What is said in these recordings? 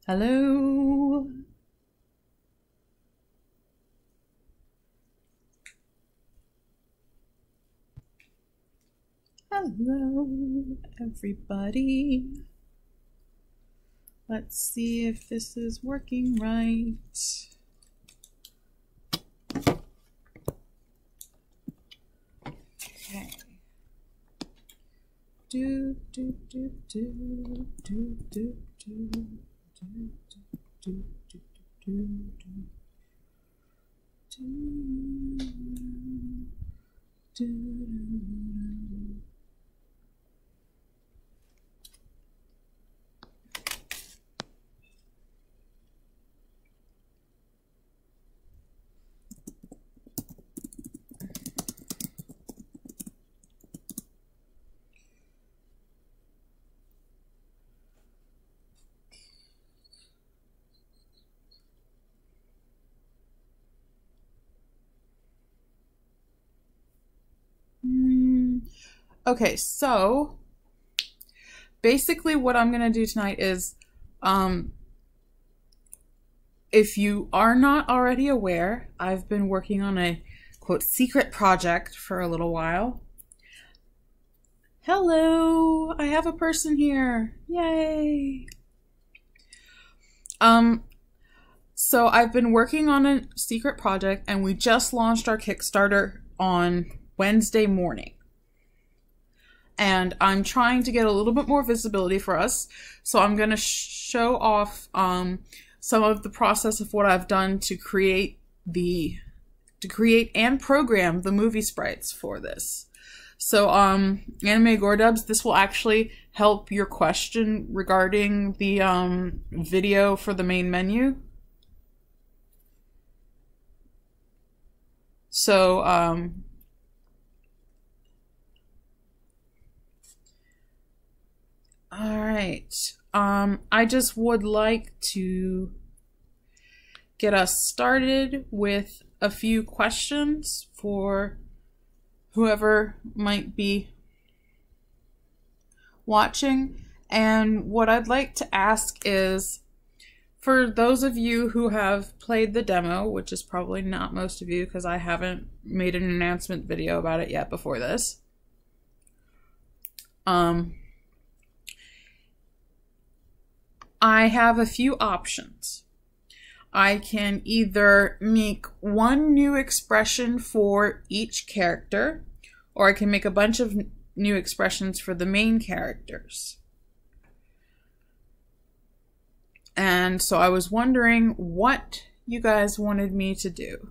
Hello. Hello, everybody. Let's see if this is working right. Okay. Do do do do do do do do do do do do. Okay, so basically what I'm going to do tonight is, if you are not already aware, I've been working on a, quote, secret project for a little while. Hello, I have a person here. Yay. So I've been working on a secret project and we just launched our Kickstarter on Wednesday morning. And I'm trying to get a little bit more visibility for us. So I'm going to show off some of the process of what I've done to create and program the movie sprites for this. So Anime Gordubs, this will actually help your question regarding the video for the main menu. So alright, I just would like to get us started with a few questions for whoever might be watching. And what I'd like to ask is, for those of you who have played the demo, which is probably not most of you because I haven't made an announcement video about it yet before this, I have a few options. I can either make one new expression for each character, or I can make a bunch of new expressions for the main characters. And so I was wondering what you guys wanted me to do.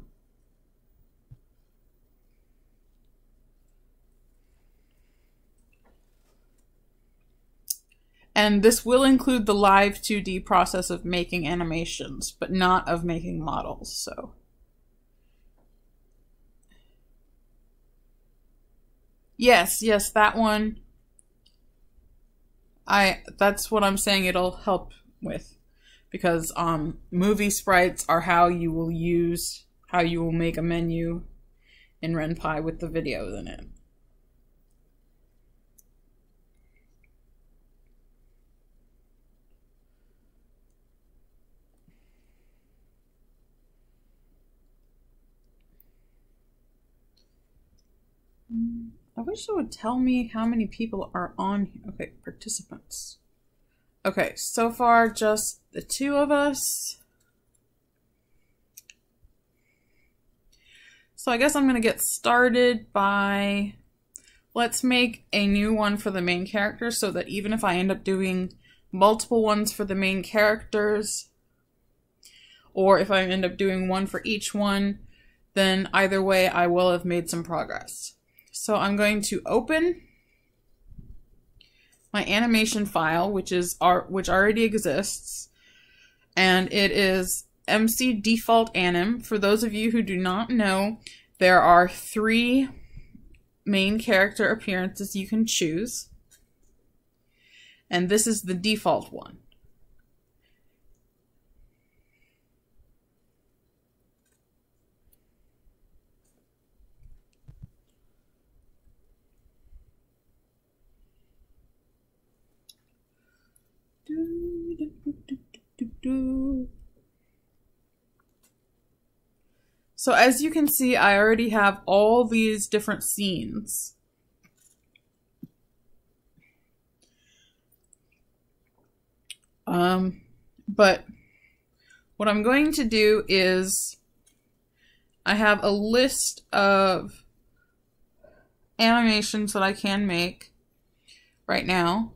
And this will include the live 2D process of making animations, but not of making models, so. Yes, that one. That's what I'm saying it'll help with. Because movie sprites are how you will make a menu in RenPy with the videos in it. I wish it would tell me how many people are on here. Okay, participants. Okay, so far just the two of us. So I guess I'm going to get started by, let's make a new one for the main character so that even if I end up doing multiple ones for the main characters, or if I end up doing one for each one, then either way I will have made some progress. So I'm going to open my animation file, which already exists, and it is MC Default Anim. For those of you who do not know, there are 3 main character appearances you can choose, and this is the default one. So as you can see, I already have all these different scenes. But what I'm going to do is I have a list of animations that I can make right now.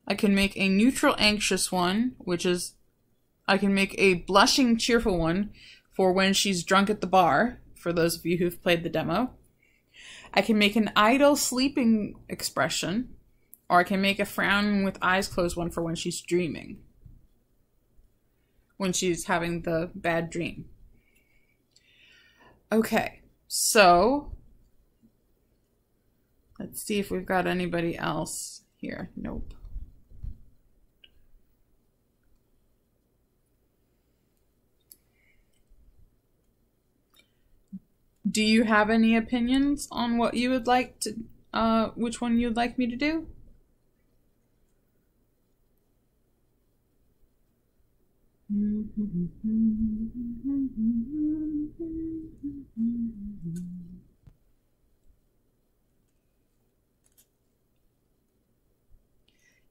I can make a neutral anxious one, which is I can make a blushing cheerful one for when she's drunk at the bar, for those of you who've played the demo. I can make an idle sleeping expression, or I can make a frown with eyes closed one for when she's dreaming, when she's having the bad dream. Okay, so let's see if we've got anybody else here. Nope. Do you have any opinions on what you would like to, which one you'd like me to do?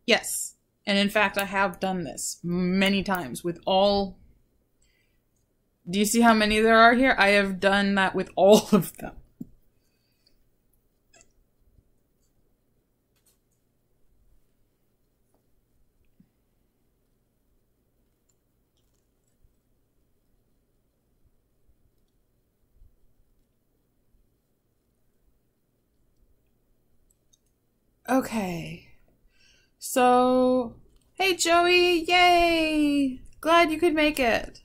Yes, and in fact I have done this many times with all... Do you see how many there are here? I have done that with all of them. Okay. So, hey Joey, yay! Glad you could make it.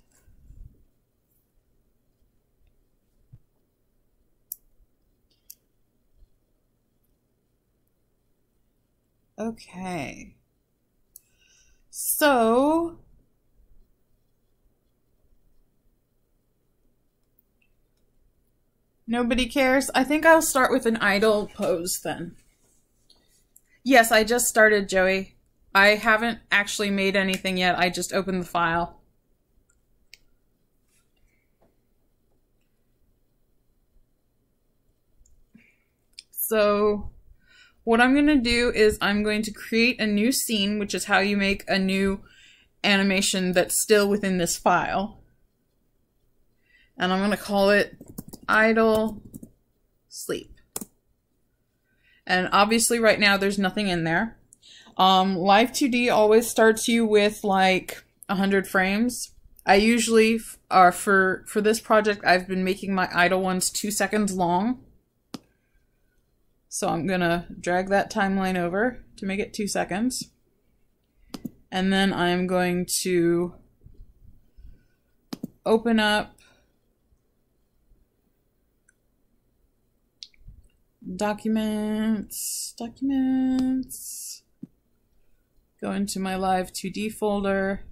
Okay. So, nobody cares? I think I'll start with an idle pose then. Yes, I just started, Joey. I haven't actually made anything yet. I just opened the file. So, what I'm going to do is I'm going to create a new scene, which is how you make a new animation that's still within this file. And I'm going to call it idle sleep. And obviously right now there's nothing in there. Live 2D always starts you with like 100 frames. I usually, for this project, I've been making my idle ones 2 seconds long. So I'm gonna drag that timeline over to make it 2 seconds. And then I'm going to open up documents, go into my Live 2D folder,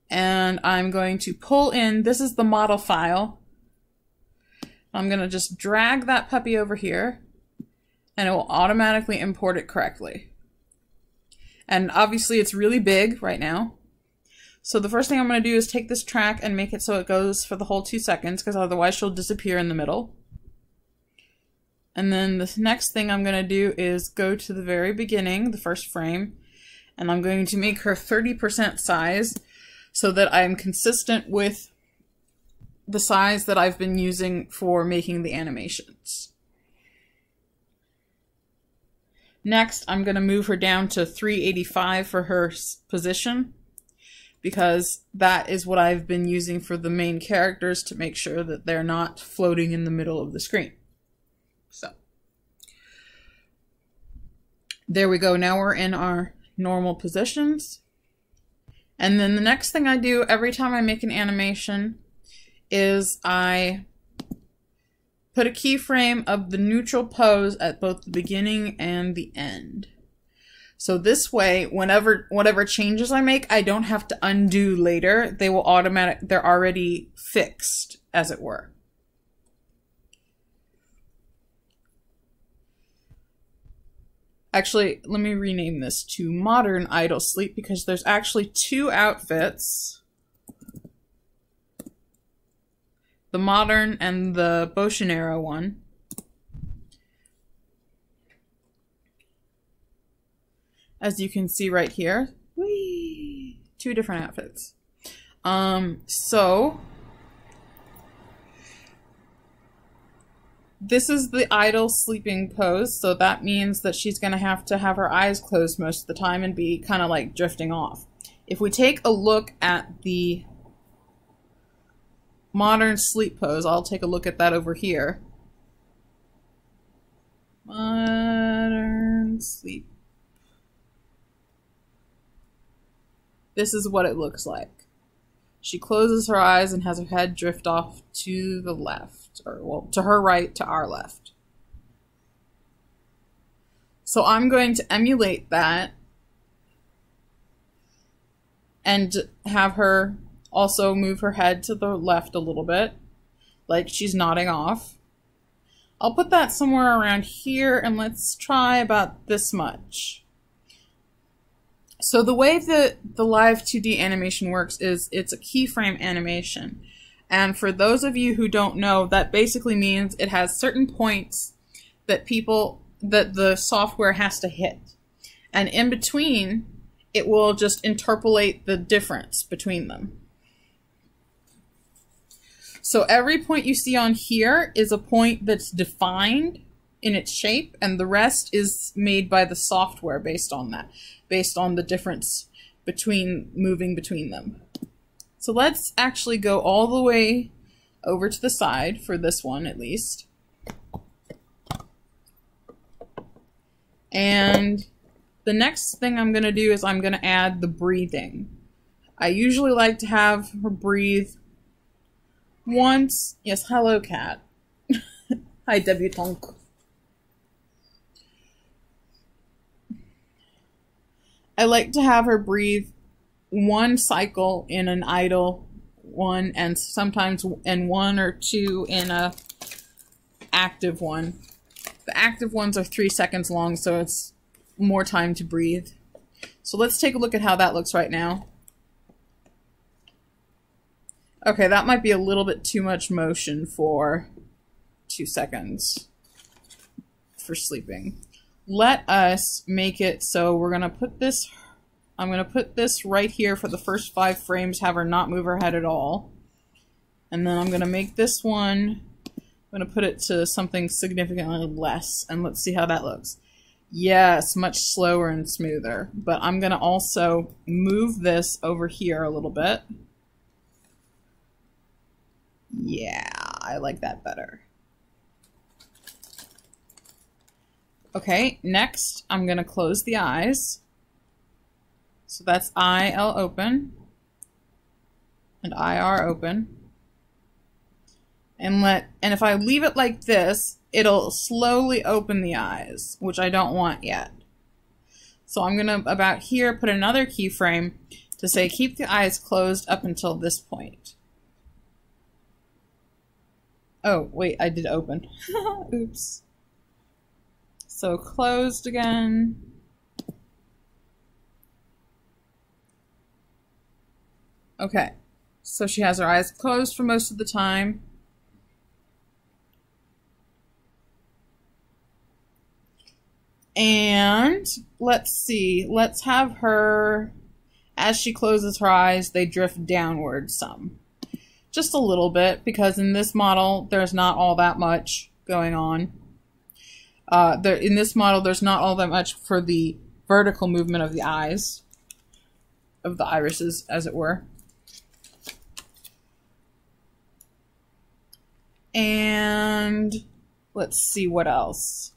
and I'm going to pull in, this is the model file. I'm going to just drag that puppy over here, and it will automatically import it correctly. And obviously it's really big right now. So the first thing I'm going to do is take this track and make it so it goes for the whole 2 seconds, because otherwise she'll disappear in the middle. And then the next thing I'm going to do is go to the very beginning, the first frame, and I'm going to make her 30% size so that I'm consistent with the size that I've been using for making the animations. Next, I'm going to move her down to 385 for her position, because that is what I've been using for the main characters to make sure that they're not floating in the middle of the screen. So, there we go. Now we're in our normal positions. And then the next thing I do every time I make an animation is I put a keyframe of the neutral pose at both the beginning and the end. So this way, whatever changes I make, I don't have to undo later. They will they're already fixed, as it were. Actually, let me rename this to Modern Idle Sleep because there's actually two outfits. The modern and the bow and arrow one. As you can see right here. Whee! Two different outfits. So this is the idle sleeping pose, so that means that she's going to have her eyes closed most of the time and be kind of like drifting off. If we take a look at the modern sleep pose, I'll take a look at that over here. Modern sleep. This is what it looks like. She closes her eyes and has her head drift off to the left, or well, to her right, to our left. So I'm going to emulate that and have her also move her head to the left a little bit, like she's nodding off. I'll put that somewhere around here, and let's try about this much. So the way that the live 2D animation works is it's a keyframe animation. And for those of you who don't know, that basically means it has certain points that the software has to hit. And in between, it will just interpolate the difference between them. So every point you see on here is a point that's defined in its shape, and the rest is made by the software based on that, based on the difference between moving between them. So let's actually go all the way over to the side for this one at least. And the next thing I'm going to do is I'm going to add the breathing. I usually like to have her breathe once. Yes, hello cat. Hi debutante. I like to have her breathe one cycle in an idle one, and sometimes in one or two in a active one. The active ones are 3 seconds long, so it's more time to breathe. So let's take a look at how that looks right now. Okay, that might be a little bit too much motion for 2 seconds for sleeping. Let us make it so we're going to put this, I'm going to put this right here for the first 5 frames, have her not move her head at all. And then I'm going to make this one, I'm going to put it to something significantly less, and let's see how that looks. Yes, much slower and smoother. But I'm going to also move this over here a little bit. Yeah, I like that better. Okay, next I'm going to close the eyes. So that's IL open and IR open. And if I leave it like this, it'll slowly open the eyes, which I don't want yet. So I'm going to, about here, put another keyframe to say keep the eyes closed up until this point. Oh, wait, I did open. Oops. So closed again. Okay, so she has her eyes closed for most of the time. And let's see, let's have her, as she closes her eyes, they drift downward some. Just a little bit, because in this model, there's not all that much going on. In this model, there's not all that much for the vertical movement of the eyes, of the irises, as it were. And let's see what else.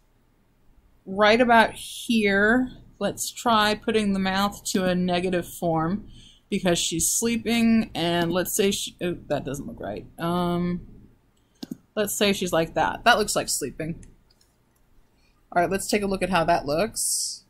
Right about here, let's try putting the mouth to a negative form because she's sleeping, and let's say she, oh, that doesn't look right. Let's say she's like that. That looks like sleeping. All right, let's take a look at how that looks.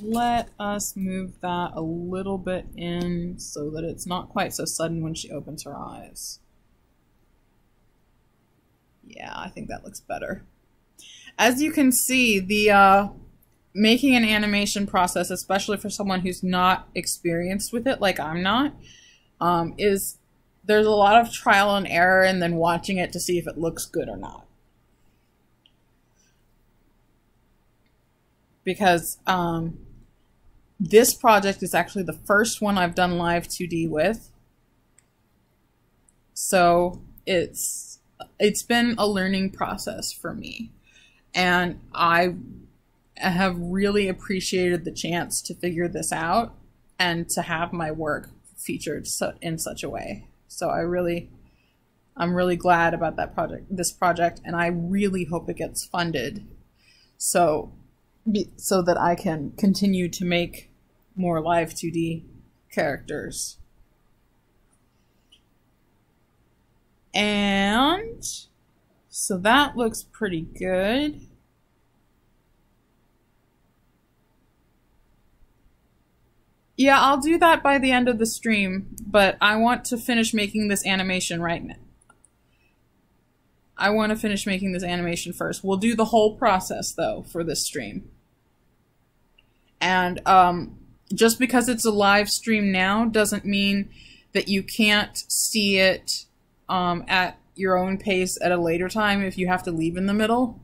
Let us move that a little bit in so that it's not quite so sudden when she opens her eyes. Yeah, I think that looks better. As you can see, the making an animation process, especially for someone who's not experienced with it, like I'm not, is there's a lot of trial and error and then watching it to see if it looks good or not. Because this project is actually the first one I've done live 2D with. So it's been a learning process for me. And I have really appreciated the chance to figure this out and to have my work featured in such a way. So I'm really glad about this project, and I really hope it gets funded so that I can continue to make more live 2D characters. And so that looks pretty good. Yeah, I'll do that by the end of the stream, but I want to finish making this animation right now. I want to finish making this animation first. We'll do the whole process, though, for this stream. And just because it's a live stream now doesn't mean that you can't see it at your own pace at a later time if you have to leave in the middle.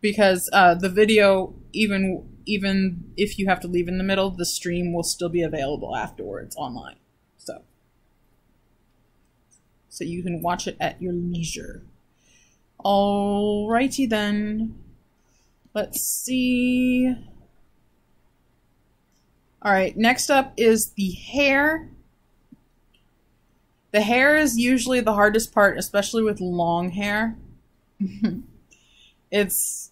Because the video, even if you have to leave in the middle, the stream will still be available afterwards online. So you can watch it at your leisure. Alrighty then. Let's see. Alright, next up is the hair. The hair is usually the hardest part, especially with long hair. It's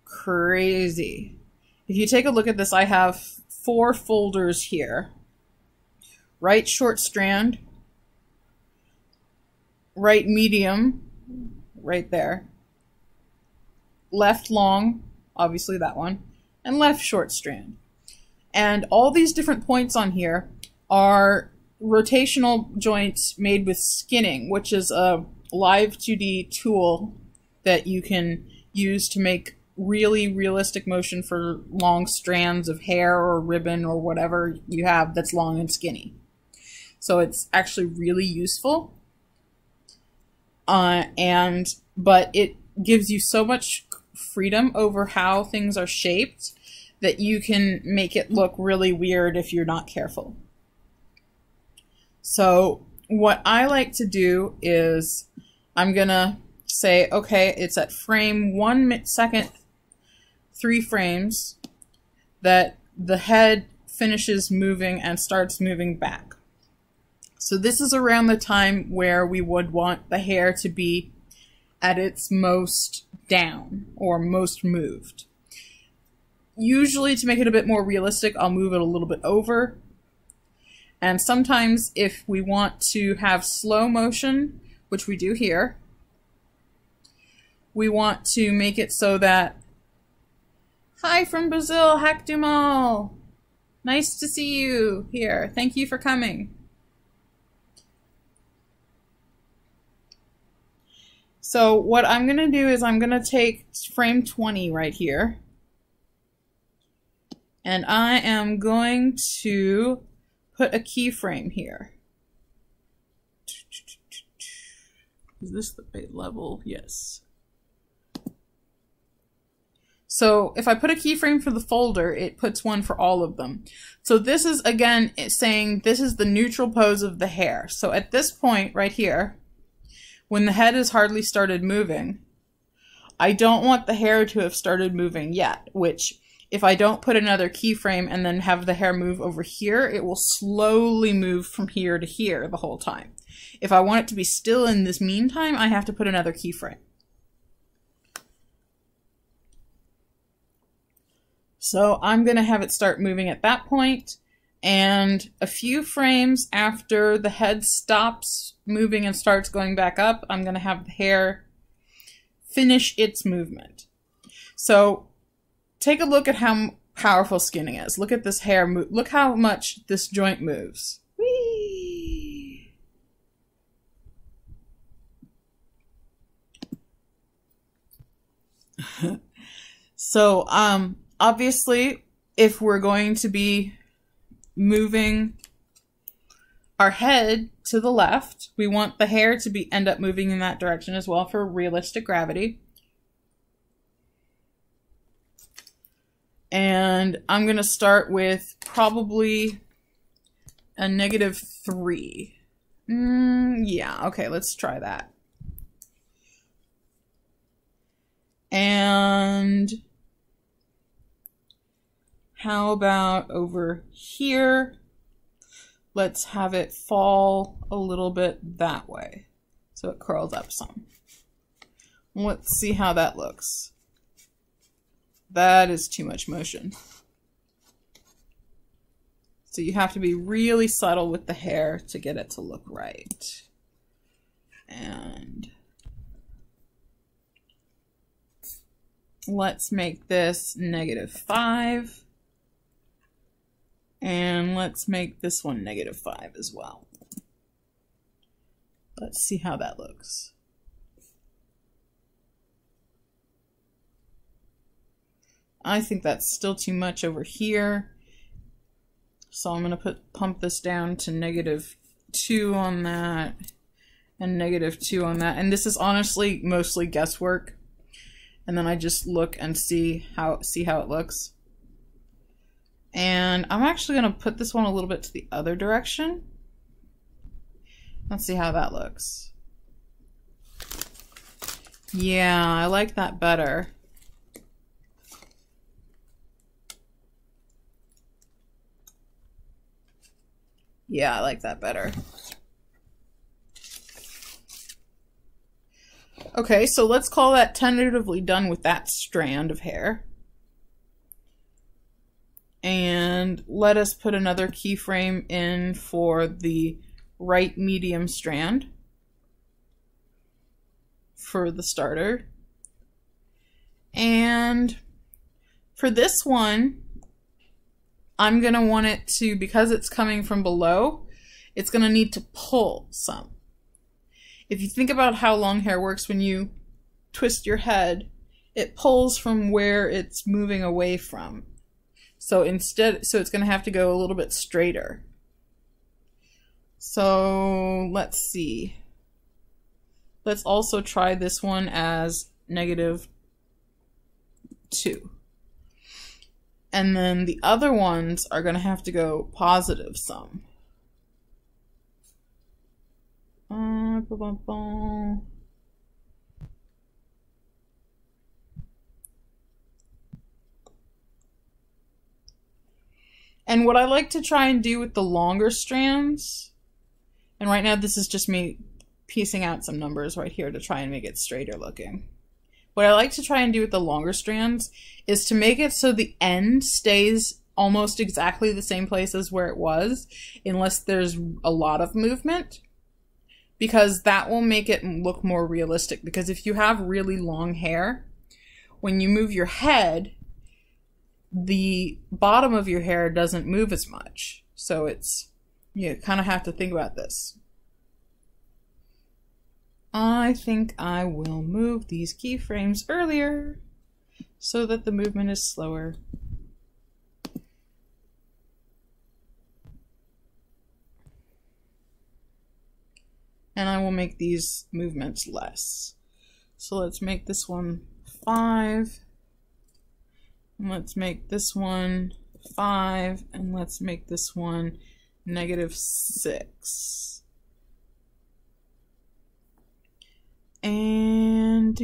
crazy. If you take a look at this, I have 4 folders here. Right short strand, right medium, right there, left long, obviously that one, and left short strand. And all these different points on here are rotational joints made with skinning, which is a live 2D tool that you can use to make really realistic motion for long strands of hair or ribbon or whatever you have that's long and skinny. So it's actually really useful. But it gives you so much freedom over how things are shaped that you can make it look really weird if you're not careful. So what I like to do is I'm gonna say, okay, it's at frame 1 second, 3 frames that the head finishes moving and starts moving back. So this is around the time where we would want the hair to be at its most down or most moved. Usually, to make it a bit more realistic, I'll move it a little bit over. And sometimes if we want to have slow motion, which we do here, we want to make it so that, hi from Brazil, Hack du Mal! Nice to see you here. Thank you for coming. So what I'm going to do is I'm going to take frame 20 right here. And I am going to put a keyframe here. Is this the right level? Yes. So if I put a keyframe for the folder, it puts one for all of them. So this is, again, saying this is the neutral pose of the hair. So at this point right here, when the head has hardly started moving, I don't want the hair to have started moving yet, which if I don't put another keyframe and then have the hair move over here, it will slowly move from here to here the whole time. If I want it to be still in this meantime, I have to put another keyframe. So I'm going to have it start moving at that point, and a few frames after the head stops moving and starts going back up, I'm going to have the hair finish its movement. So take a look at how powerful skinning is. Look at this hair move. Look how much this joint moves. Whee! So, obviously, if we're going to be moving our head to the left, we want the hair to end up moving in that direction as well for realistic gravity. And I'm going to start with probably a -3. Yeah, okay, let's try that. And how about over here? Let's have it fall a little bit that way, so it curls up some. Let's see how that looks. That is too much motion. So you have to be really subtle with the hair to get it to look right. And let's make this -5. And let's make this one -5 as well. Let's see how that looks. I think that's still too much over here. So I'm going to pump this down to -2 on that and -2 on that. And this is honestly mostly guesswork. And then I just look and see how it looks. And I'm actually going to put this one a little bit to the other direction. Let's see how that looks. Yeah, I like that better. Yeah, I like that better. Okay, so let's call that tentatively done with that strand of hair. And let us put another keyframe in for the right medium strand for the starter. And for this one, I'm going to want it to, because it's coming from below, it's going to need to pull some. If you think about how long hair works, when you twist your head, it pulls from where it's moving away from. So it's going to have to go a little bit straighter. So let's see. Let's also try this one as -2. And then the other ones are going to have to go positive some. And what I like to try and do with the longer strands, and right now this is just me piecing out some numbers right here to try and make it straighter looking. What I like to try and do with the longer strands is to make it so the end stays almost exactly the same place as where it was, unless there's a lot of movement, because that will make it look more realistic. Because if you have really long hair, when you move your head, the bottom of your hair doesn't move as much. So you kind of have to think about this. I think I will move these keyframes earlier so that the movement is slower. And I will make these movements less. So let's make this one 5. And let's make this one 5. And let's make this one -6. And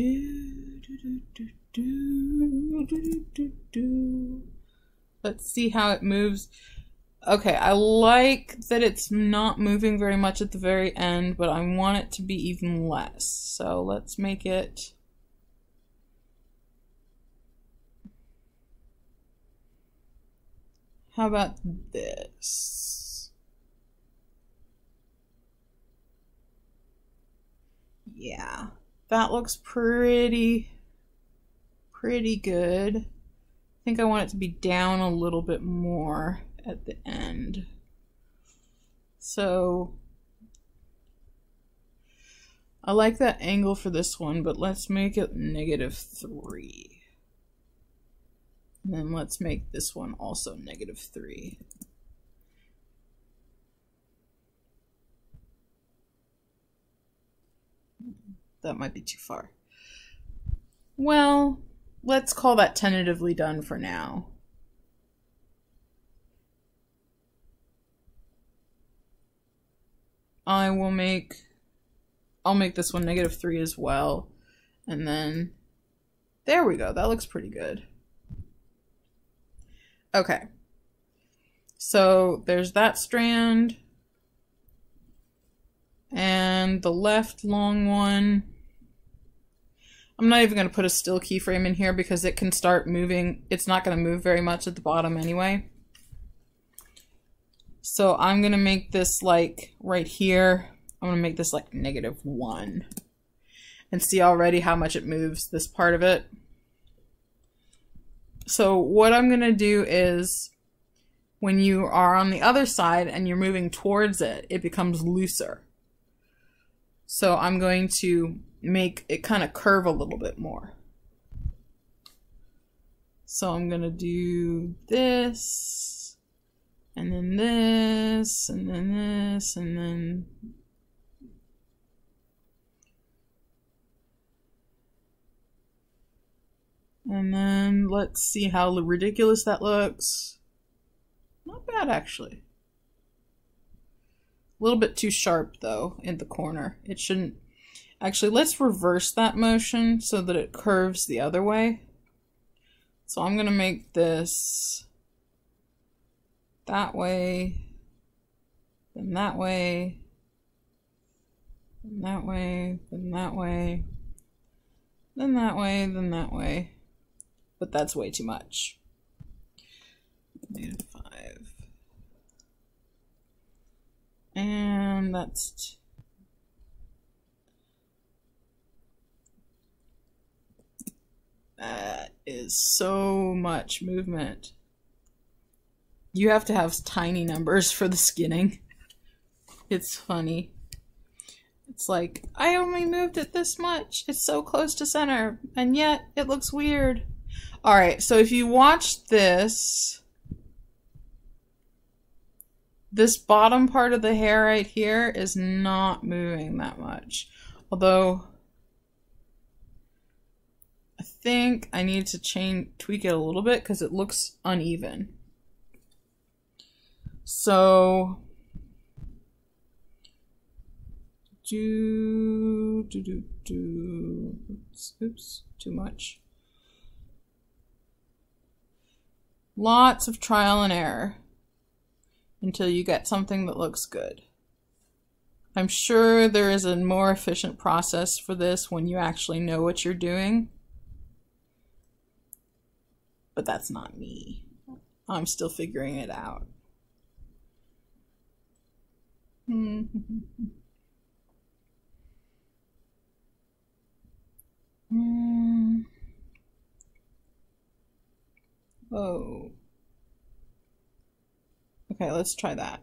let's see how it moves. Okay, I like that it's not moving very much at the very end, but I want it to be even less. So let's make it how about this? Yeah, that looks pretty good. I think I want it to be down a little bit more at the end. So I like that angle for this one, but let's make it -3. And then let's make this one also -3. That might be too far. Well, let's call that tentatively done for now. I'll make this one -3 as well. And then there we go. That looks pretty good. Okay. So there's that strand. And the left long one. I'm not even going to put a still keyframe in here because it can start moving. It's not going to move very much at the bottom anyway. So I'm going to make this like right here. I'm going to make this like -1. And see already how much it moves, this part of it. So what I'm going to do is when you are on the other side and you're moving towards it, it becomes looser. So I'm going to make it kind of curve a little bit more. So I'm going to do this, and then this, and then this, and then... And then let's see how ridiculous that looks. Not bad, actually. A little bit too sharp, though, in the corner. It shouldn't... Actually, let's reverse that motion so that it curves the other way. So I'm going to make this that way, then that way, then that way, then that way, then that way, then that way. But that's way too much. -5. And that's... That is so much movement. You have to have tiny numbers for the skinning. It's funny. It's like, I only moved it this much. It's so close to center, and yet it looks weird. Alright, so if you watch this, this bottom part of the hair right here is not moving that much. Although, I think I need to tweak it a little bit because it looks uneven. So, oops, too much. Lots of trial and error until you get something that looks good. I'm sure there is a more efficient process for this when you actually know what you're doing. But that's not me. I'm still figuring it out. Oh. Okay, let's try that.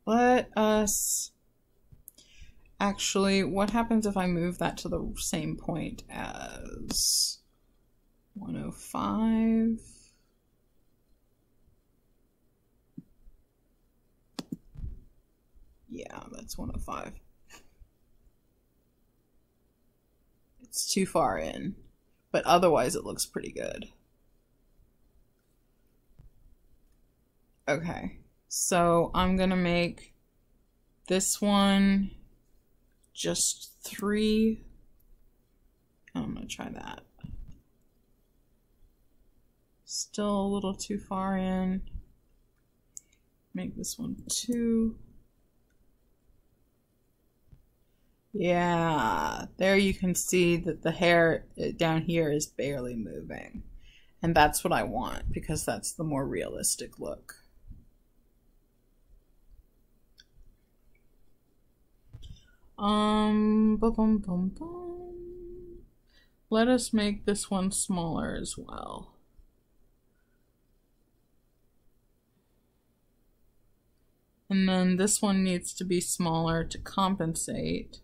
Let us... Actually, what happens if I move that to the same point as 105? Yeah, that's 105. It's too far in, but otherwise it looks pretty good. Okay, so I'm gonna make this one just 3. I'm gonna try that. Still a little too far in. Make this one 2. Yeah, there you can see that the hair down here is barely moving. And that's what I want because that's the more realistic look. Bum, bum, bum. Let us make this one smaller as well. And then this one needs to be smaller to compensate.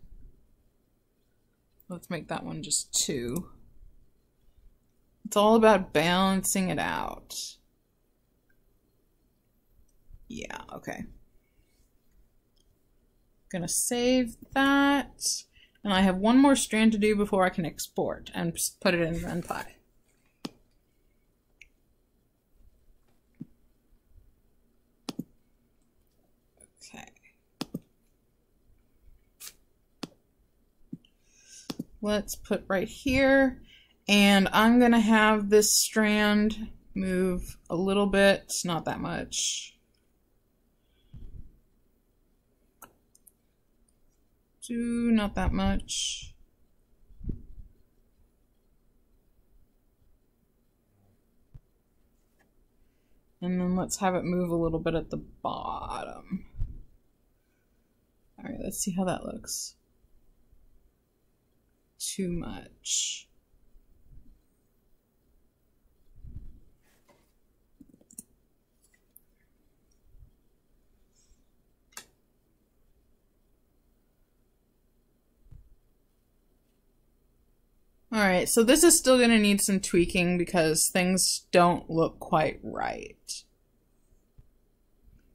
Let's make that one just 2. It's all about balancing it out. Yeah, okay. Gonna save that. And I have one more strand to do before I can export and put it in MovieSprite. Okay. Let's put right here. And I'm gonna have this strand move a little bit, not that much. Not that much. And then let's have it move a little bit at the bottom. All right, let's see how that looks. Too much. Alright, so this is still going to need some tweaking because things don't look quite right.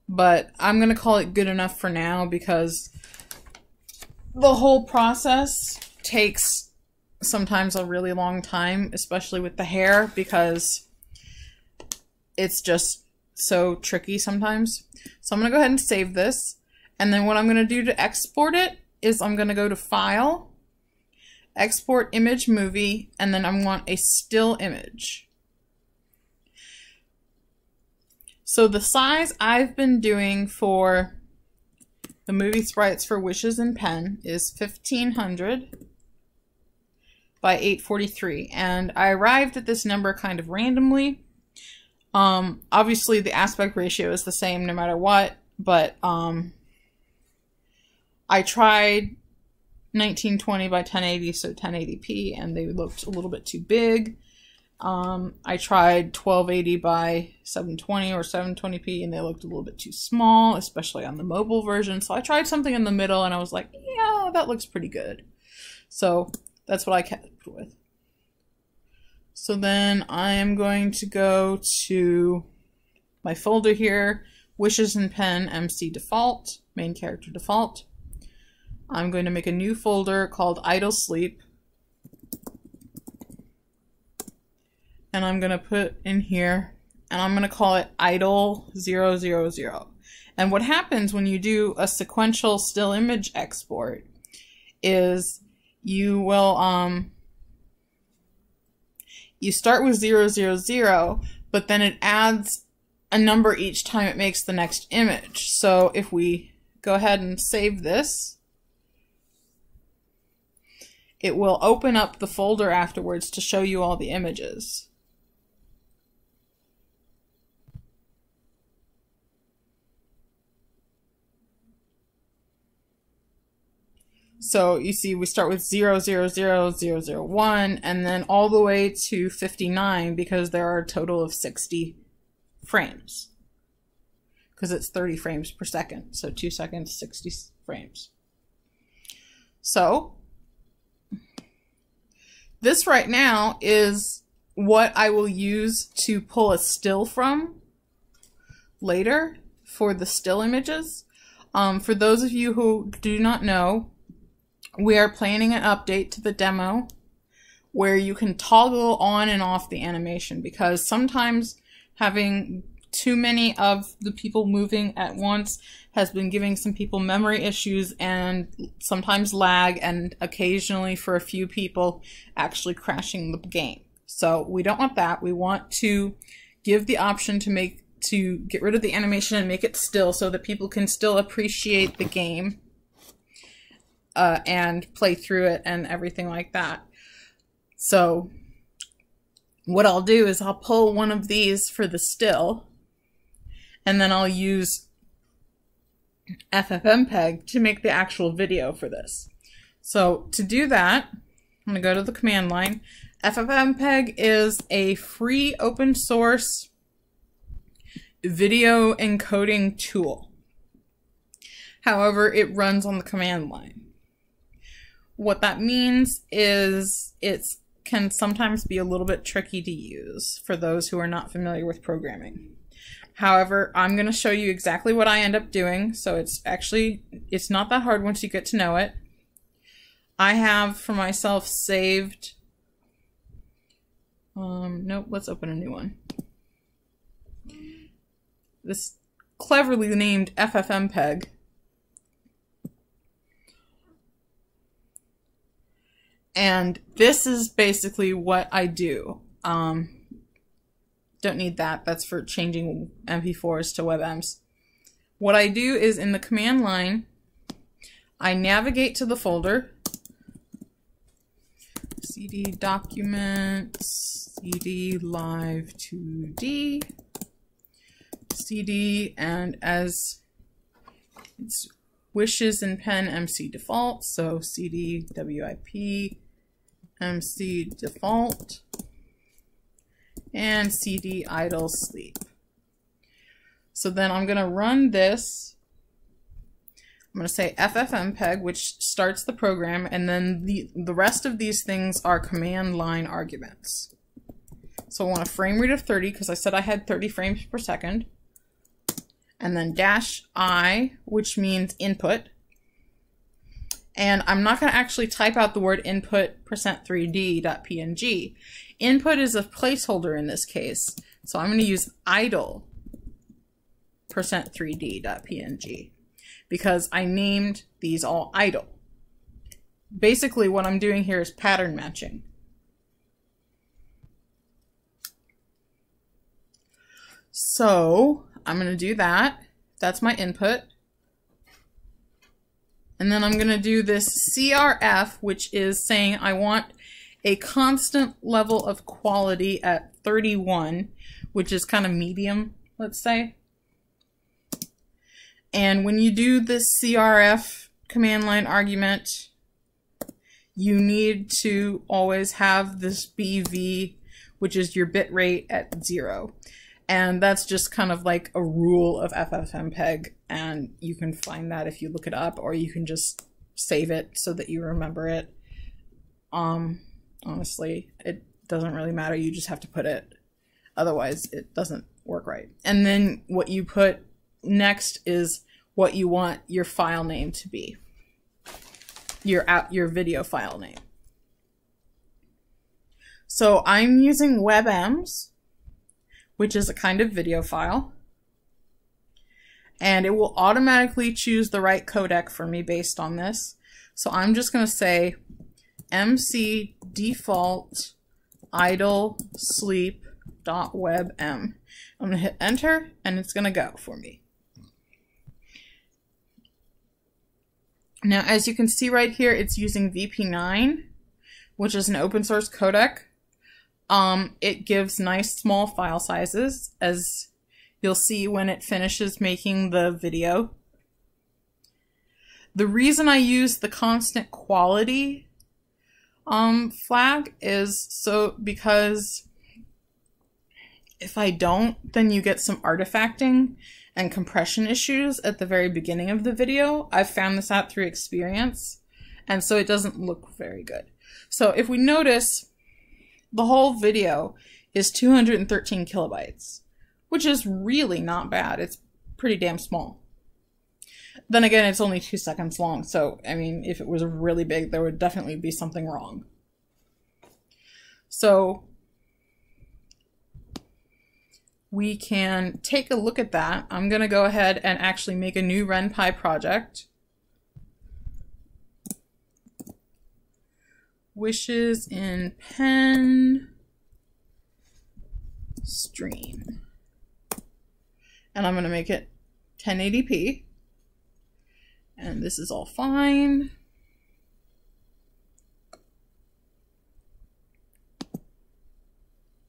But I'm going to call it good enough for now because the whole process takes sometimes a really long time, especially with the hair, because it's just so tricky sometimes. So I'm going to go ahead and save this. And then what I'm going to do to export it is I'm going to go to File, Export Image Movie, and then I want a still image. So the size I've been doing for the movie sprites for Wishes and Pen is 1500 by 843, and I arrived at this number kind of randomly. Obviously the aspect ratio is the same no matter what, but I tried 1920 by 1080, so 1080p, and they looked a little bit too big. I tried 1280 by 720 or 720p, and they looked a little bit too small, especially on the mobile version. So I tried something in the middle, and I was like, yeah, that looks pretty good. So that's what I kept with. So then I am going to go to my folder here, Wishes and Pen, MC Default, Main Character Default. I'm going to make a new folder called Idle Sleep. And I'm going to put in here, and I'm going to call it Idle 000. And what happens when you do a sequential still image export is you will, you start with 000, but then it adds a number each time it makes the next image. So if we go ahead and save this, it will open up the folder afterwards to show you all the images. So you see we start with 0000001 and then all the way to 59 because there are a total of 60 frames. Because it's 30 frames per second. So 2 seconds, 60 frames. So this right now is what I will use to pull a still from later for the still images. For those of you who do not know, we are planning an update to the demo where you can toggle on and off the animation, because sometimes having too many of the people moving at once has been giving some people memory issues and sometimes lag, and occasionally for a few people actually crashing the game. So we don't want that. We want to give the option to get rid of the animation and make it still so that people can still appreciate the game and play through it and everything like that. So what I'll do is I'll pull one of these for the still, and then I'll use FFmpeg to make the actual video for this. So to do that, I'm going to go to the command line. FFmpeg is a free open source video encoding tool. However, it runs on the command line. What that means is it can sometimes be a little bit tricky to use for those who are not familiar with programming. However, I'm going to show you exactly what I end up doing. So it's not that hard once you get to know it. I have for myself saved, nope, let's open a new one. This cleverly named FFmpeg. And this is basically what I do. Don't need that. That's for changing MP4s to WebMs. What I do is in the command line, I navigate to the folder, CD documents, CD live 2D, CD, and as it's wishes in pen MC default, so CD WIP MC default, and CD idle sleep. So then I'm going to run this. I'm going to say FFmpeg, which starts the program, and then the rest of these things are command line arguments. So I want a frame rate of 30 because I said I had 30 frames per second. And then -I, which means input. And I'm not going to actually type out the word input %3d.png. Input is a placeholder in this case. So I'm going to use idle %3d.png because I named these all idle. Basically what I'm doing here is pattern matching. So I'm going to do that. That's my input. And then I'm going to do this CRF, which is saying I want a constant level of quality at 31, which is kind of medium, let's say. And when you do this CRF command line argument, you need to always have this BV, which is your bit rate, at 0. And that's just kind of like a rule of FFmpeg, and you can find that if you look it up, or you can just save it so that you remember it. Honestly, it doesn't really matter. You just have to put it. Otherwise, it doesn't work right. And then what you put next is what you want your file name to be. Your video file name. So I'm using WebMs, which is a kind of video file. And it will automatically choose the right codec for me based on this. So I'm just going to say MC default idle sleep.webm. I'm going to hit enter and it's going to go for me. Now, as you can see right here, it's using VP9, which is an open source codec. It gives nice small file sizes, as you'll see when it finishes making the video. The reason I use the constant quality flag is because if I don't, then you get some artifacting and compression issues at the very beginning of the video. I've found this out through experience, and so it doesn't look very good. So if we notice, the whole video is 213 kilobytes, which is really not bad. It's pretty damn small. Then again, it's only 2 seconds long, so I mean, if it was really big, there would definitely be something wrong. So we can take a look at that. I'm going to go ahead and actually make a new RenPy project. Wishes in pen stream. And I'm going to make it 1080p. And this is all fine.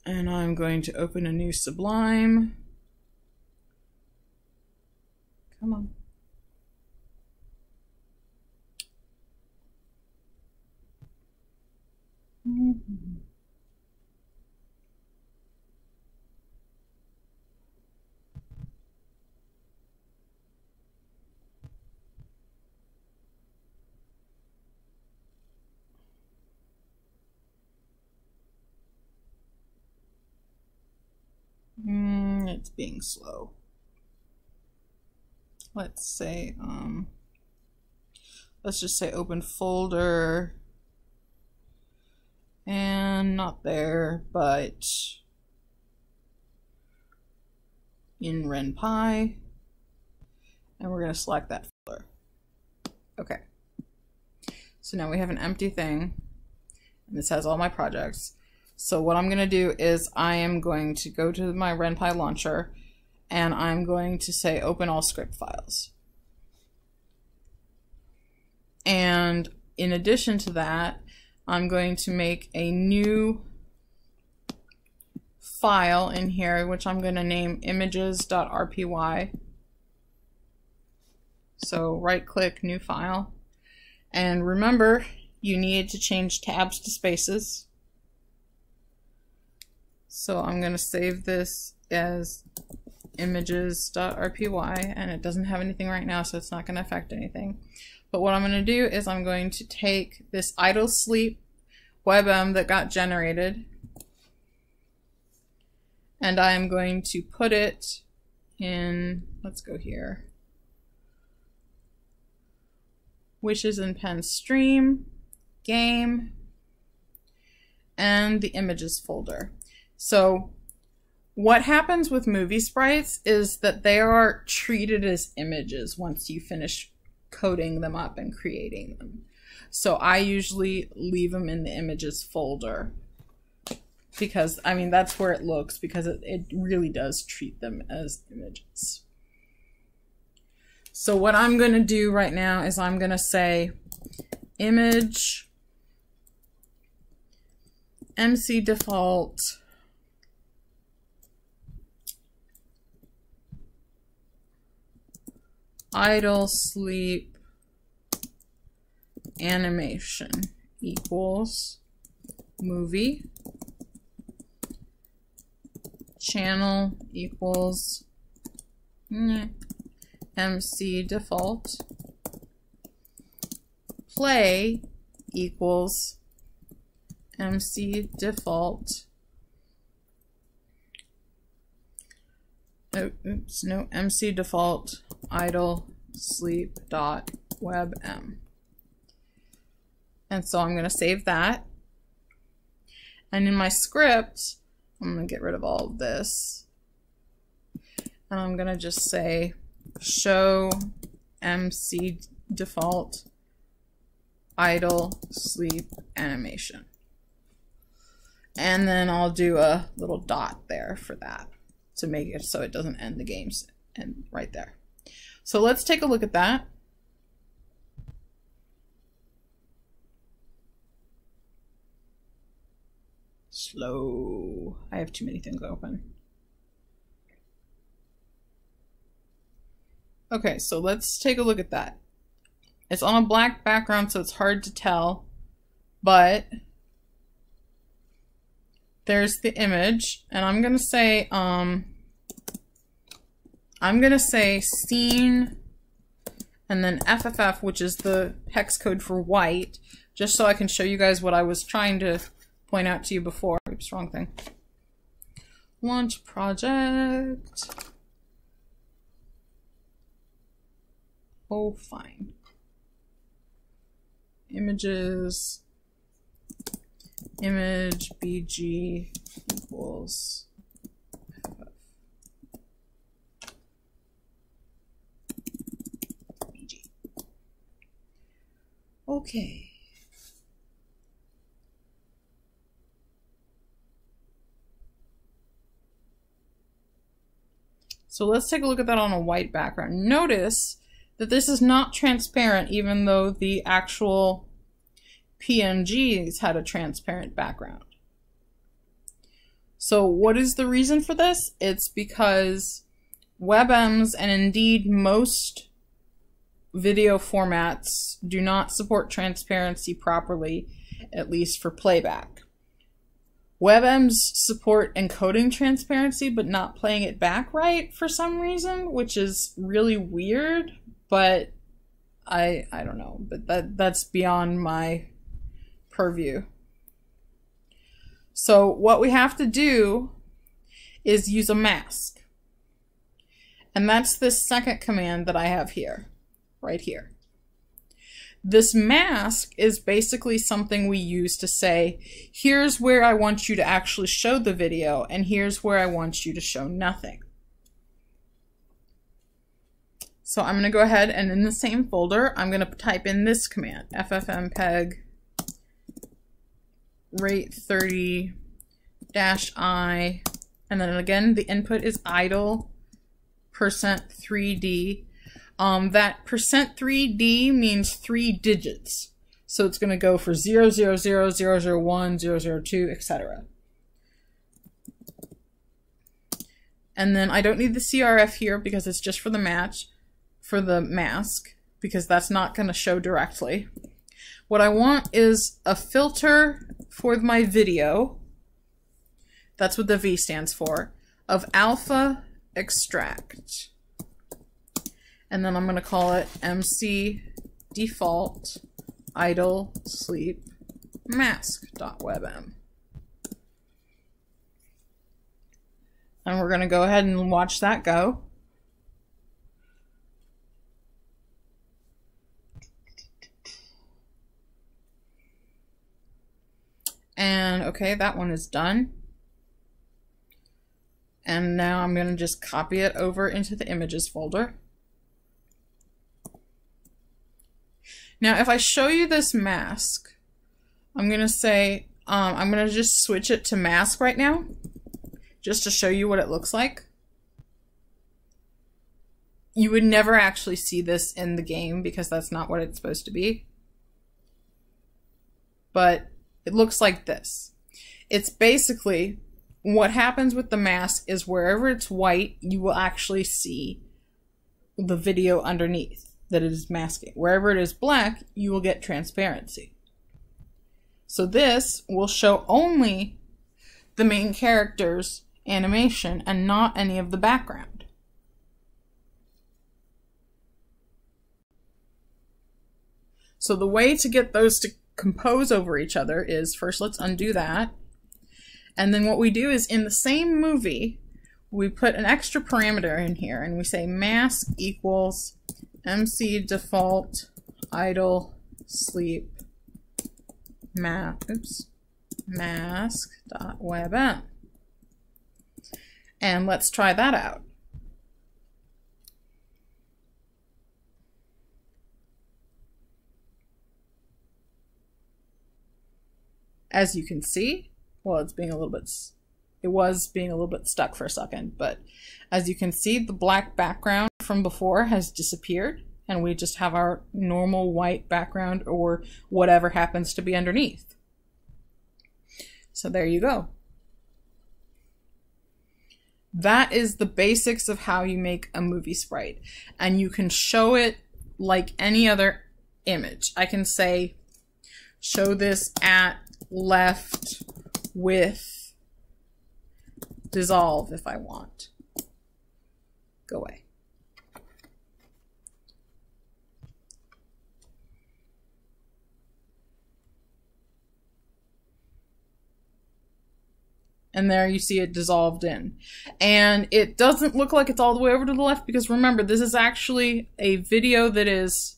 And I'm going to open a new Sublime. Come on. It's being slow. Let's say, let's just say open folder, and not there, but in RenPy, and we're going to select that folder. Okay, so now we have an empty thing, and this has all my projects. So what I'm going to do is I am going to go to my RenPy launcher, and I'm going to say open all script files. And in addition to that, I'm going to make a new file in here, which I'm going to name images.rpy. So right click, new file. And remember, you need to change tabs to spaces. So I'm going to save this as images.rpy, and it doesn't have anything right now, so it's not going to affect anything. But what I'm going to do is I'm going to take this idle sleep WebM that got generated, and I'm going to put it in, let's go here, Wishes and Pen Stream, Game, and the Images folder. So what happens with MovieSprites is that they are treated as images once you finish coding them up and creating them. So I usually leave them in the Images folder because, I mean, that's where it looks, because it really does treat them as images. So what I'm going to do right now is I'm going to say image MC default idle sleep animation equals movie channel equals MC default play equals MC default MC default idle sleep dot webm. And so I'm going to save that. And in my script, I'm going to get rid of all of this. And I'm going to just say show MC default idle sleep animation. And then I'll do a little dot there for that to make it so it doesn't end the games and right there. So let's take a look at that. Slow. I have too many things open. Okay, so let's take a look at that. It's on a black background, so it's hard to tell, but there's the image, and I'm gonna say scene and then FFF, which is the hex code for white, just so I can show you guys what I was trying to point out to you before. Oops, wrong thing. Launch project. Oh, fine. Images. Image BG equals BG. Okay. So let's take a look at that on a white background. Notice that this is not transparent, even though the actual PNGs had a transparent background. So what is the reason for this? It's because WebMs and indeed most video formats do not support transparency properly, at least for playback. WebMs support encoding transparency, but not playing it back right for some reason, which is really weird, but I don't know, but that's beyond my purview. So what we have to do is use a mask. And that's this second command that I have here, right here. This mask is basically something we use to say, here's where I want you to actually show the video, and here's where I want you to show nothing. So I'm going to go ahead and in the same folder, I'm going to type in this command, ffmpeg rate 30-I, and then again, the input is idle %3D. That %3D means 3 digits. So it's going to go for 000, 001, 002, etc. And then I don't need the CRF here because it's just for the mask, because that's not going to show directly. What I want is a filter for my video. That's what the V stands for, of alpha extract. And then I'm going to call it MC default idle sleep mask.webm. And we're going to go ahead and watch that go. And okay, that one is done. And now I'm going to just copy it over into the images folder. Now, if I show you this mask, I'm going to say, I'm going to just switch it to mask right now, just to show you what it looks like. You would never actually see this in the game because that's not what it's supposed to be. But it looks like this. It's basically, what happens with the mask is wherever it's white, you will actually see the video underneath that it is masking. Wherever it is black, you will get transparency. So this will show only the main character's animation and not any of the background. So the way to get those to compose over each other is, first let's undo that. And then what we do is in the same movie, we put an extra parameter in here and we say mask equals MC default idle sleep mask.webm. And let's try that out. As you can see, well, it was being a little bit stuck for a second, but as you can see, the black background from before has disappeared, and we just have our normal white background or whatever happens to be underneath. So there you go. That is the basics of how you make a movie sprite, and you can show it like any other image. I can say, show this at left with dissolve if I want. Go away. And there you see it dissolved in. And it doesn't look like it's all the way over to the left because remember, this is actually a video that is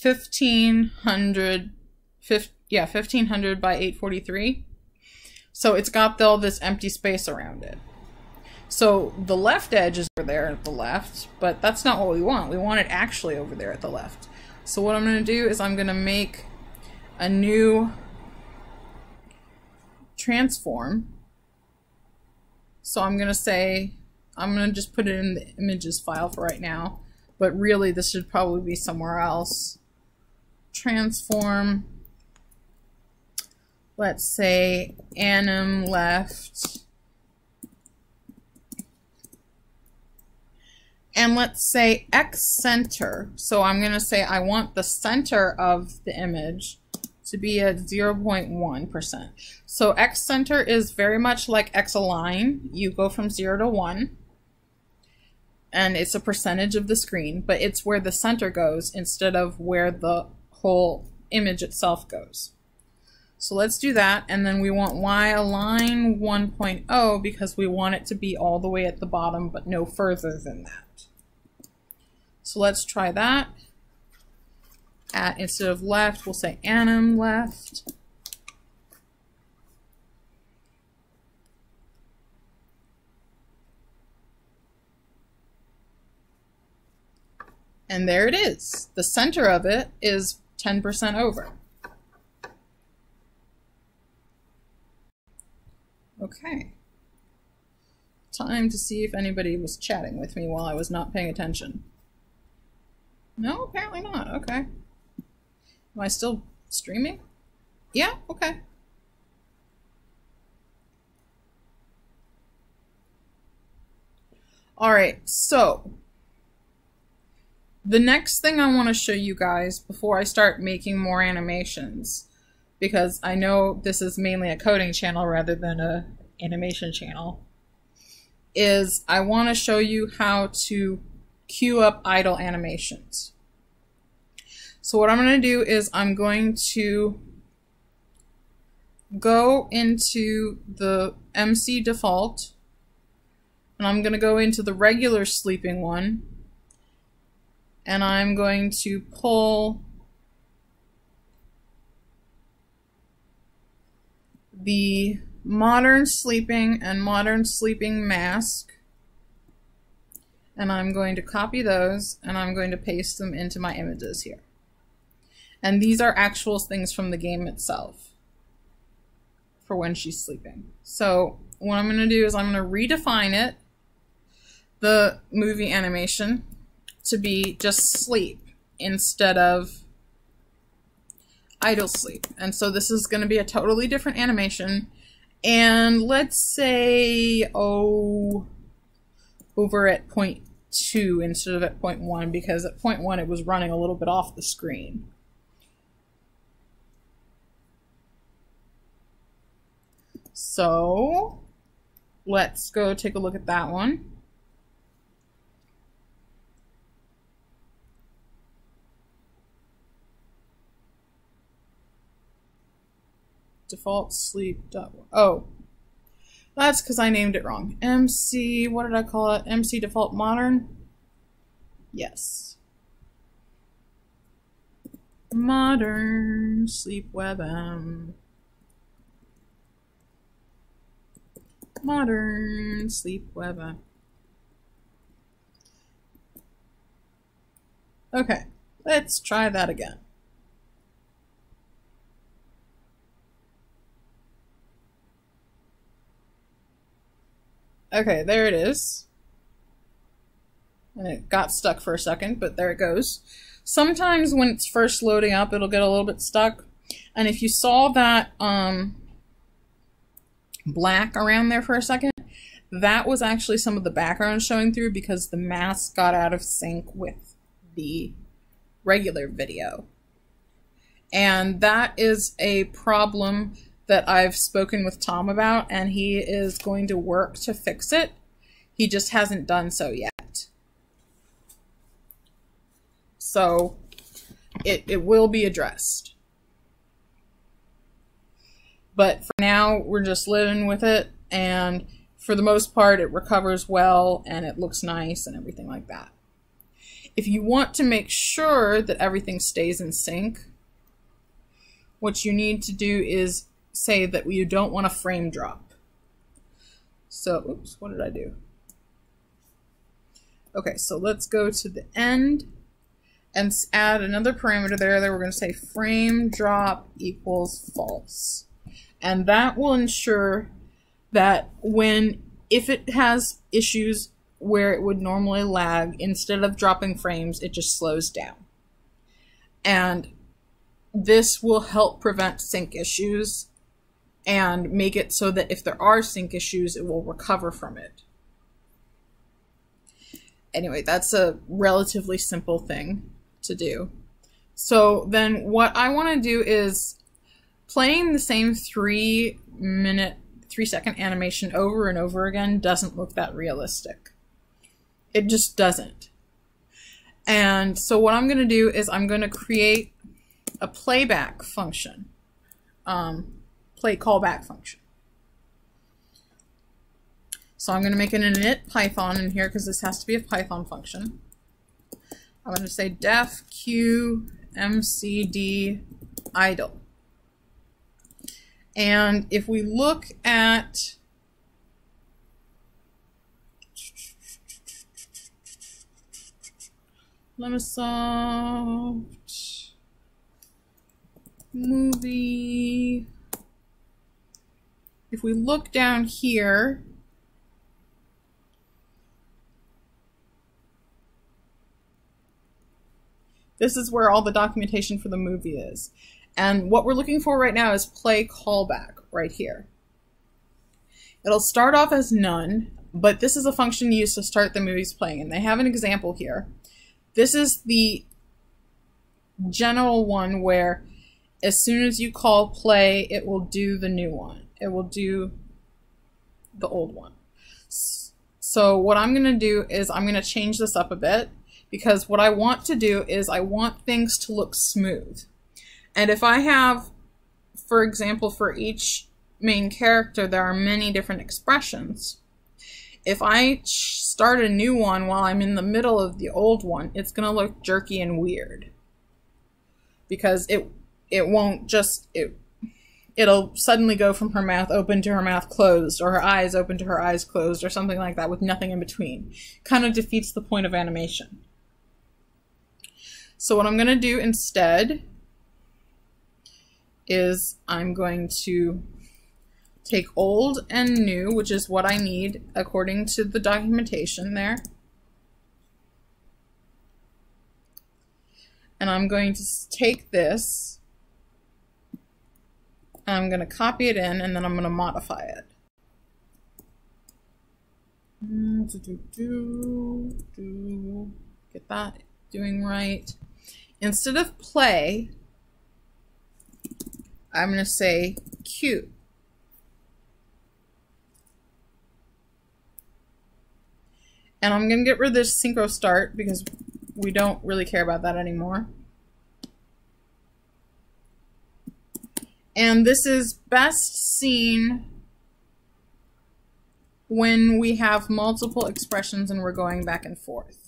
1500 by 843. So it's got all this empty space around it. So the left edge is over there at the left, but that's not what we want. We want it actually over there at the left. So what I'm going to do is I'm going to make a new transform. So I'm going to say, I'm going to just put it in the images file for right now, but really this should probably be somewhere else. Transform, let's say anim left, and let's say X center. So I'm going to say I want the center of the image to be at 0.1%. So X center is very much like X align. You go from 0 to 1, and it's a percentage of the screen, but it's where the center goes instead of where the whole image itself goes. So let's do that, and then we want Y align 1.0 because we want it to be all the way at the bottom, but no further than that. So let's try that. At, instead of left, we'll say anim left. And there it is. The center of it is 10% over. Okay. Time to see if anybody was chatting with me while I was not paying attention. No, apparently not. Okay. Am I still streaming? Yeah, okay. Alright, so the next thing I want to show you guys before I start making more animations, because I know this is mainly a coding channel rather than a animation channel, is I want to show you how to queue up idle animations. So what I'm going to do is I'm going to go into the MC default, and I'm going to go into the regular sleeping one, and I'm going to pull the modern sleeping and modern sleeping mask, and I'm going to copy those and I'm going to paste them into my images here. And these are actual things from the game itself for when she's sleeping. So what I'm going to do is I'm going to redefine it, the movie animation, to be just sleep instead of idle sleep. And so this is going to be a totally different animation. And let's say, over at 0.2 instead of at 0.1, because at 0.1 it was running a little bit off the screen. So let's go take a look at that one. Default sleep. Oh, that's because I named it wrong. MC, what did I call it? MC default modern? Yes. Modern sleep WebM. Modern sleep WebM. Okay, let's try that again. Okay, there it is. And it got stuck for a second, but there it goes. Sometimes when it's first loading up, it'll get a little bit stuck. And if you saw that black around there for a second, that was actually some of the background showing through because the mask got out of sync with the regular video. And that is a problem that I've spoken with Tom about, and he is going to work to fix it. He just hasn't done so yet. So it will be addressed. But for now, we're just living with it, and for the most part, it recovers well, and it looks nice, and everything like that. If you want to make sure that everything stays in sync, what you need to do is say that you don't want a frame drop. So, oops, what did I do? Okay, so let's go to the end and add another parameter there that we're going to say frame drop equals false. And that will ensure that if it has issues where it would normally lag, instead of dropping frames, it just slows down. And this will help prevent sync issues and make it so that if there are sync issues, it will recover from it. Anyway, that's a relatively simple thing to do. So then what I want to do is playing the same 3-second animation over and over again doesn't look that realistic. It just doesn't. And so what I'm going to do is I'm going to create a playback function, play callback function. So I'm going to make an init Python in here because this has to be a Python function. I'm going to say def q mcd idle. And if we look at Lemisoft movie, if we look down here, this is where all the documentation for the movie is. And what we're looking for right now is play callback right here. It'll start off as none, but this is a function used to start the movies playing. And they have an example here. This is the general one where as soon as you call play, it will do the new one. It will do the old one. So what I'm going to do is I'm going to change this up a bit. Because what I want to do is I want things to look smooth. And if I have, for example, for each main character, there are many different expressions. If I start a new one while I'm in the middle of the old one, it's going to look jerky and weird. Because it won't just, it'll suddenly go from her mouth open to her mouth closed, or her eyes open to her eyes closed, or something like that with nothing in between. Kind of defeats the point of animation. So what I'm going to do instead is I'm going to take old and new, which is what I need according to the documentation there. And I'm going to take this, and I'm going to copy it in, and then I'm going to modify it. Get that doing right. Instead of play, I'm going to say cue. And I'm going to get rid of this synchro start because we don't really care about that anymore. And this is best seen when we have multiple expressions and we're going back and forth.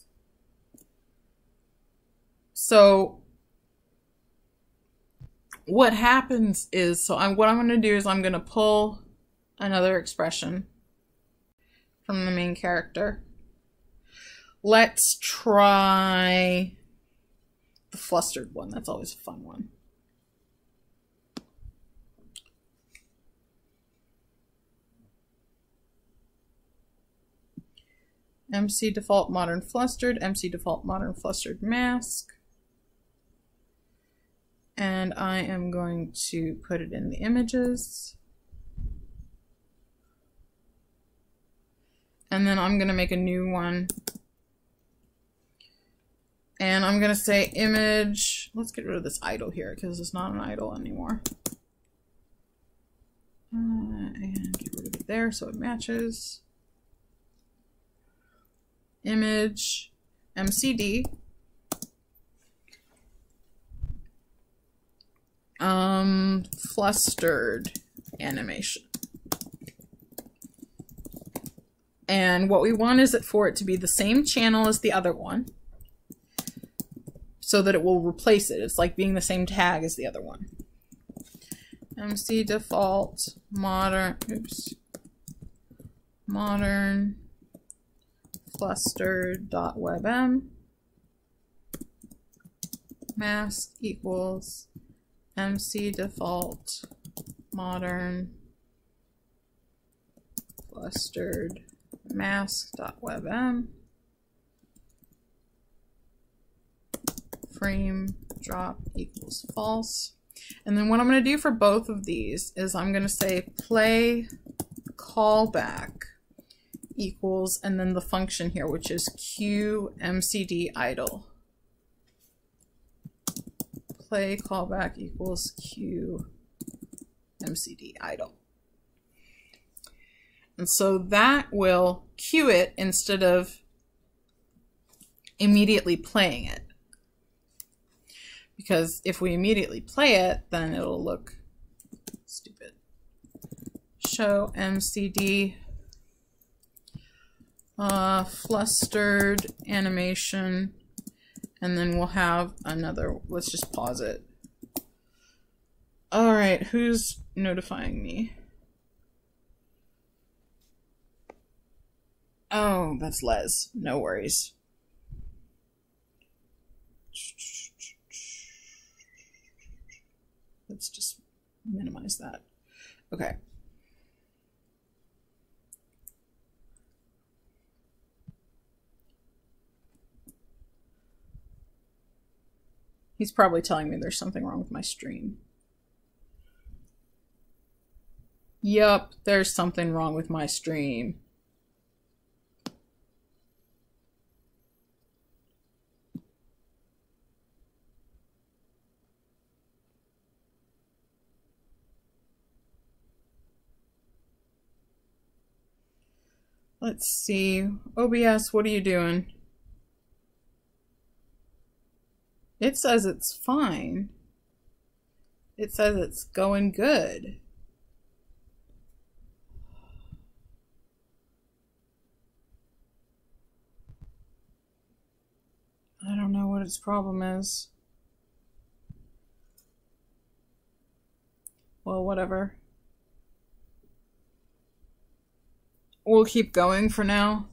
So what happens is, what I'm going to do is I'm going to pull another expression from the main character. Let's try the flustered one. That's always a fun one. MC default modern flustered, MC default modern flustered mask. And I am going to put it in the images. And then I'm going to make a new one. And I'm going to say image. Let's get rid of this idle here because it's not an idle anymore. And get rid of it there so it matches. Image, MCD. Flustered animation. And what we want is for it to be the same channel as the other one so that it will replace it. It's like being the same tag as the other one. MC default modern, modern flustered.webm mask equals MC default modern flustered mask.webm frame drop equals false. And then what I'm going to do for both of these is I'm going to say play callback equals, and then the function here, which is qmcd idle. Play callback equals q MCD idle. And so that will cue it instead of immediately playing it. Because if we immediately play it, then it'll look stupid. Show MCD flustered animation, and then we'll have another, let's just pause it. All right, who's notifying me? Oh, that's Les. No worries. Let's just minimize that. Okay. He's probably telling me there's something wrong with my stream. Yup, there's something wrong with my stream. Let's see. OBS, what are you doing? It says it's fine. It says it's going good. I don't know what its problem is. Well, whatever. We'll keep going for now.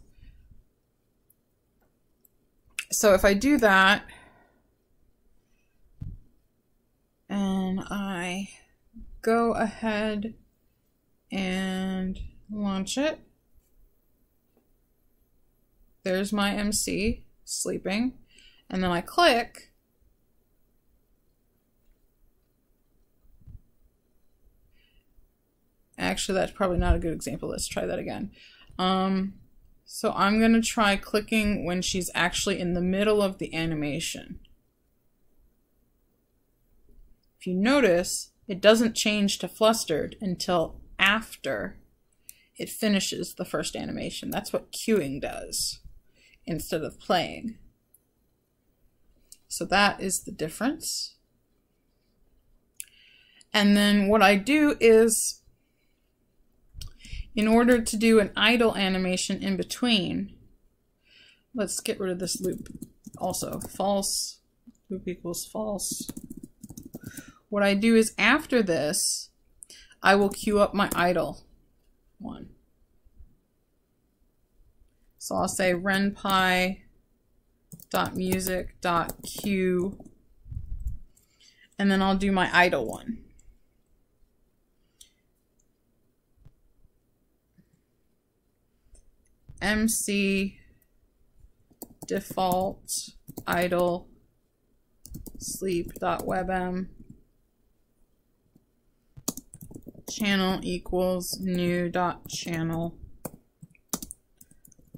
So if I do that, and I go ahead and launch it, there's my MC sleeping, and then I click, actually that's probably not a good example, let's try that again. So I'm going to try clicking when she's actually in the middle of the animation. If you notice, it doesn't change to flustered until after it finishes the first animation. That's what cueing does instead of playing. So that is the difference. And then what I do is, in order to do an idle animation in between, let's get rid of this loop also. False, loop equals false. What I do is after this, I will queue up my idle one. So I'll say renpy.music.cue, and then I'll do my idle one. MC default idle sleep.webm channel equals new dot channel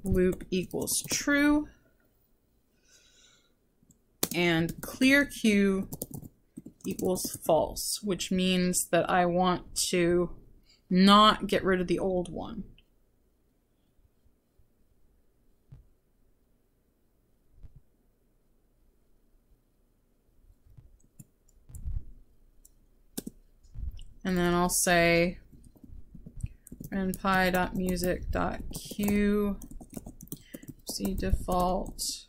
loop equals true, and clear cue equals false, which means that I want to not get rid of the old one. And then I'll say renpy.music.cue c default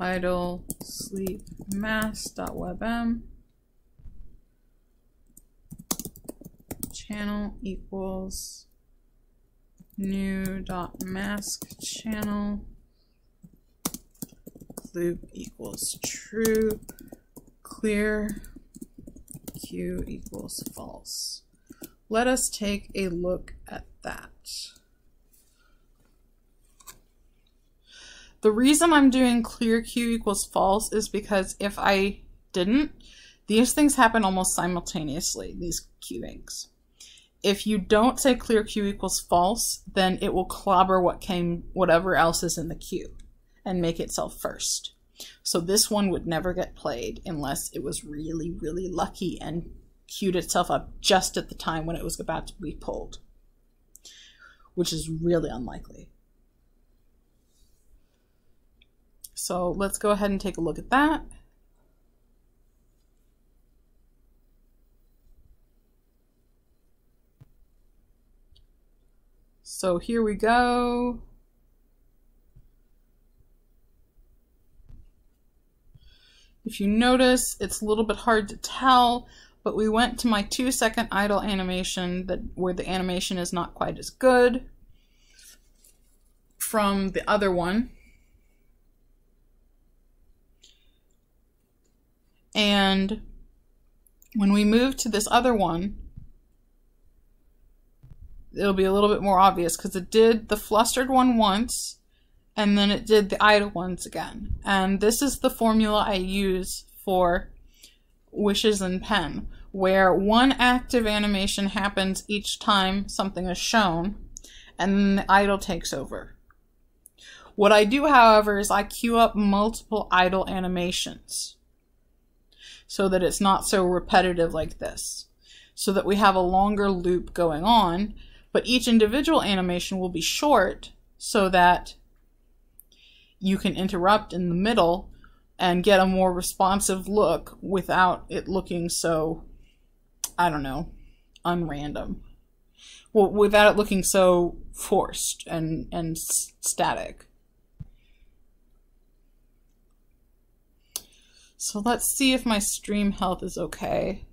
idle sleep mask.webm channel equals new.mask channel loop equals true, clear cue equals false. Let us take a look at that. The reason I'm doing clear cue equals false is because if I didn't, these things happen almost simultaneously, these cueings. If you don't say clear cue equals false, then it will clobber whatever else is in the queue and make itself first. So this one would never get played unless it was really, really lucky and queued itself up just at the time when it was about to be pulled, which is really unlikely. So let's go ahead and take a look at that. So here we go. If you notice, it's a little bit hard to tell, but we went to my 2-second idle animation where the animation is not quite as good from the other one. And when we move to this other one, it'll be a little bit more obvious because it did the flustered one once and then it did the idle ones again. And this is the formula I use for wishes in pen, where one active animation happens each time something is shown and then the idle takes over. What I do, however, is I queue up multiple idle animations so that it's not so repetitive like this, so that we have a longer loop going on, but each individual animation will be short so that you can interrupt in the middle and get a more responsive look without it looking so, I don't know, unrandom. Well, without it looking so forced and static. So let's see if my stream health is okay.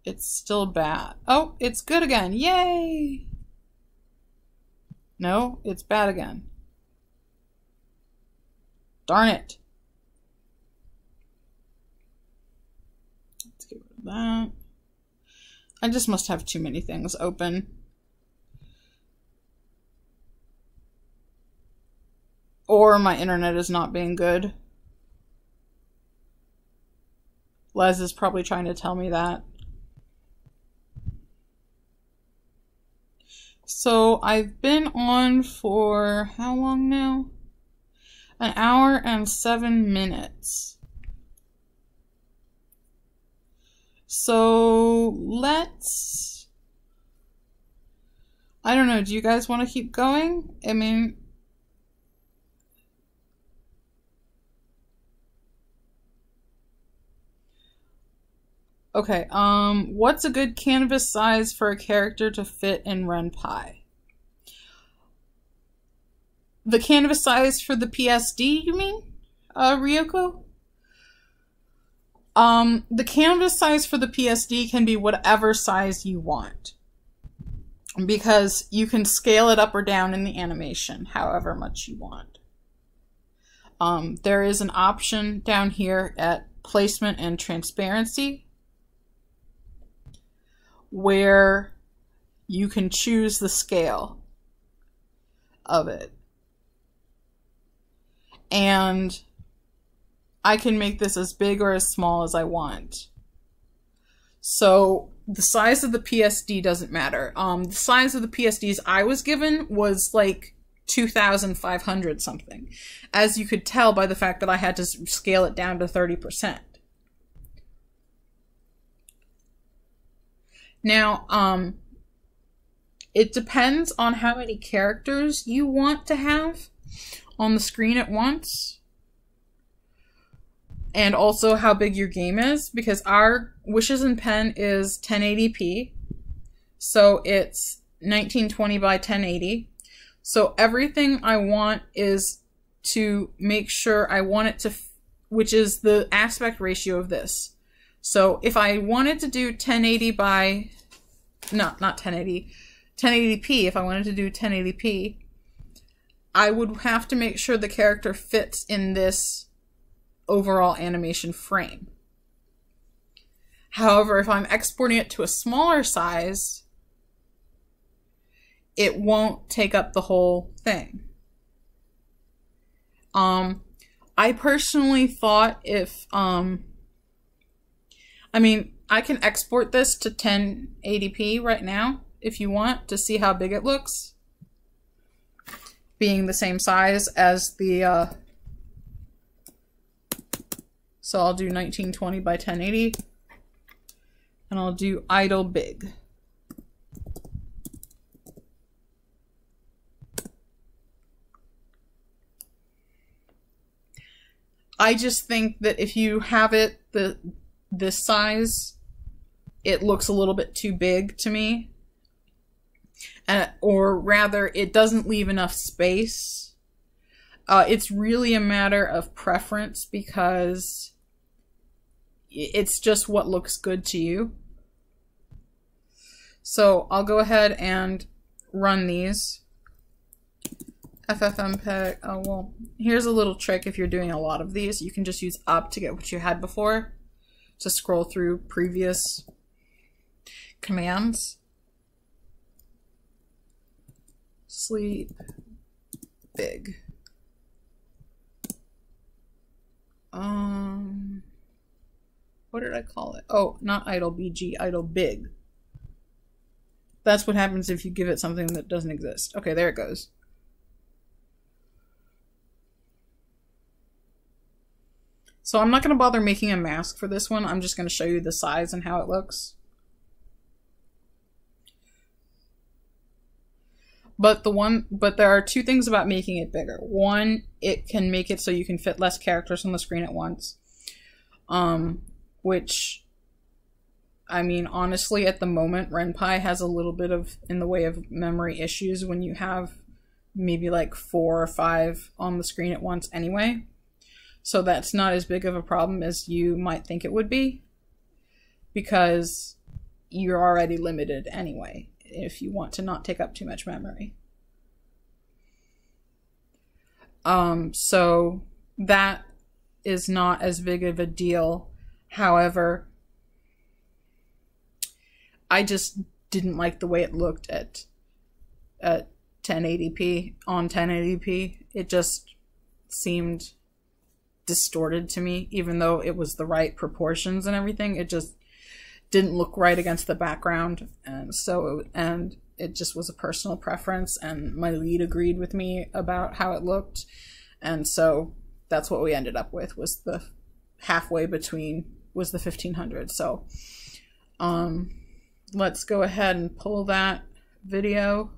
It's still bad. Oh, it's good again. Yay! No, it's bad again. Darn it. Let's get rid of that. I just must have too many things open. Or my internet is not being good. Les is probably trying to tell me that. So I've been on for how long now? 1 hour and 7 minutes. So let's... I don't know, do you guys want to keep going? I mean... Okay, what's a good canvas size for a character to fit in RenPy? The canvas size for the PSD, you mean, Ryoko? The canvas size for the PSD can be whatever size you want, because you can scale it up or down in the animation, however much you want. There is an option down here at placement and transparency, where you can choose the scale of it. And I can make this as big or as small as I want. So the size of the PSD doesn't matter. The size of the PSDs I was given was like 2,500 something. As you could tell by the fact that I had to scale it down to 30%. Now, it depends on how many characters you want to have on the screen at once. And also how big your game is, because our Wishes in Pen is 1080p. So it's 1920 by 1080. So everything I want is to make sure I want it to, which is the aspect ratio of this. So if I wanted to do 1080 by, not 1080, 1080p, if I wanted to do 1080p, I would have to make sure the character fits in this overall animation frame. However, if I'm exporting it to a smaller size, it won't take up the whole thing. I personally thought if, I mean, I can export this to 1080p right now, if you want, to see how big it looks. Being the same size as the So I'll do 1920 by 1080. And I'll do idle big. I just think that if you have it this size, it looks a little bit too big to me. Or rather, it doesn't leave enough space. It's really a matter of preference because it's just what looks good to you. So I'll go ahead and run these. FFmpeg. Oh, well, here's a little trick if you're doing a lot of these. You can just use up to get what you had before. Just scroll through previous commands. Sleep big. What did I call it? Oh, not idle BG, idle big. That's what happens if you give it something that doesn't exist. Okay, there it goes. So I'm not going to bother making a mask for this one. I'm just going to show you the size and how it looks. But there are two things about making it bigger. One, it can make it so you can fit less characters on the screen at once. Which, I mean, honestly, at the moment, RenPy has a little bit of, in the way of memory issues when you have maybe like 4 or 5 on the screen at once anyway. So that's not as big of a problem as you might think it would be, because you're already limited anyway if you want to not take up too much memory. So that is not as big of a deal. However, I just didn't like the way it looked at 1080p on 1080p. It just seemed distorted to me, even though it was the right proportions and everything. It just didn't look right against the background, and it just was a personal preference, and my lead agreed with me about how it looked, and so that's what we ended up with, was the halfway between was the 1500. So let's go ahead and pull that video.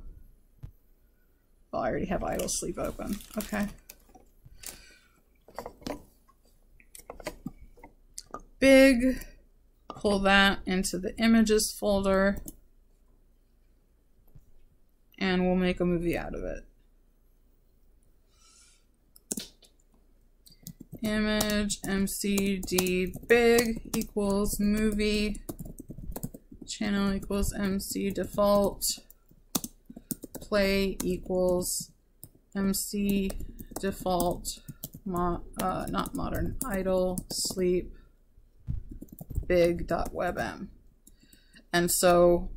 Well, I already have idle sleep open. Okay. Big. Pull that into the images folder, and we'll make a movie out of it. Image mcd big equals movie, channel equals mc default, play equals mc default, not modern, idle sleep big.webm. And so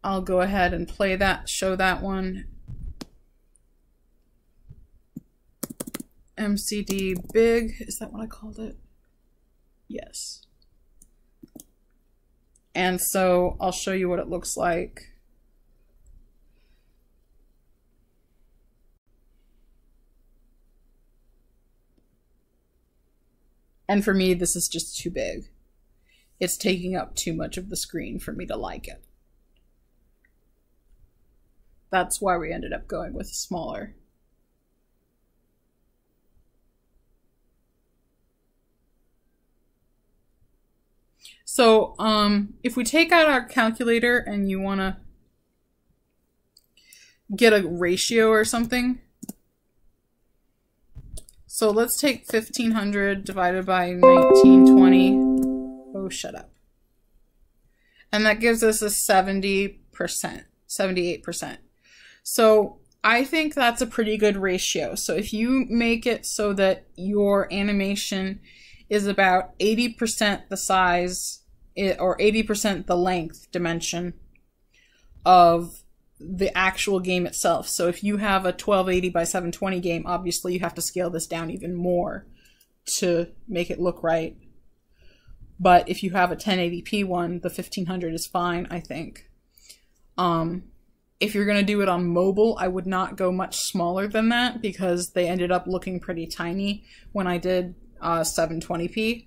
I'll go ahead and play that, show that one. MCD big, is that what I called it? Yes. And so I'll show you what it looks like. And for me, this is just too big. It's taking up too much of the screen for me to like it. That's why we ended up going with smaller. So, if we take out our calculator and you want to get a ratio or something. So let's take 1500 divided by 1920. Oh, shut up. And that gives us a 70%, 78%. So I think that's a pretty good ratio. So if you make it so that your animation is about 80% the size, or 80% the length dimension of the actual game itself. So if you have a 1280 by 720 game, obviously you have to scale this down even more to make it look right. But if you have a 1080p one, the 1500 is fine, I think. If you're going to do it on mobile, I would not go much smaller than that, because they ended up looking pretty tiny when I did 720p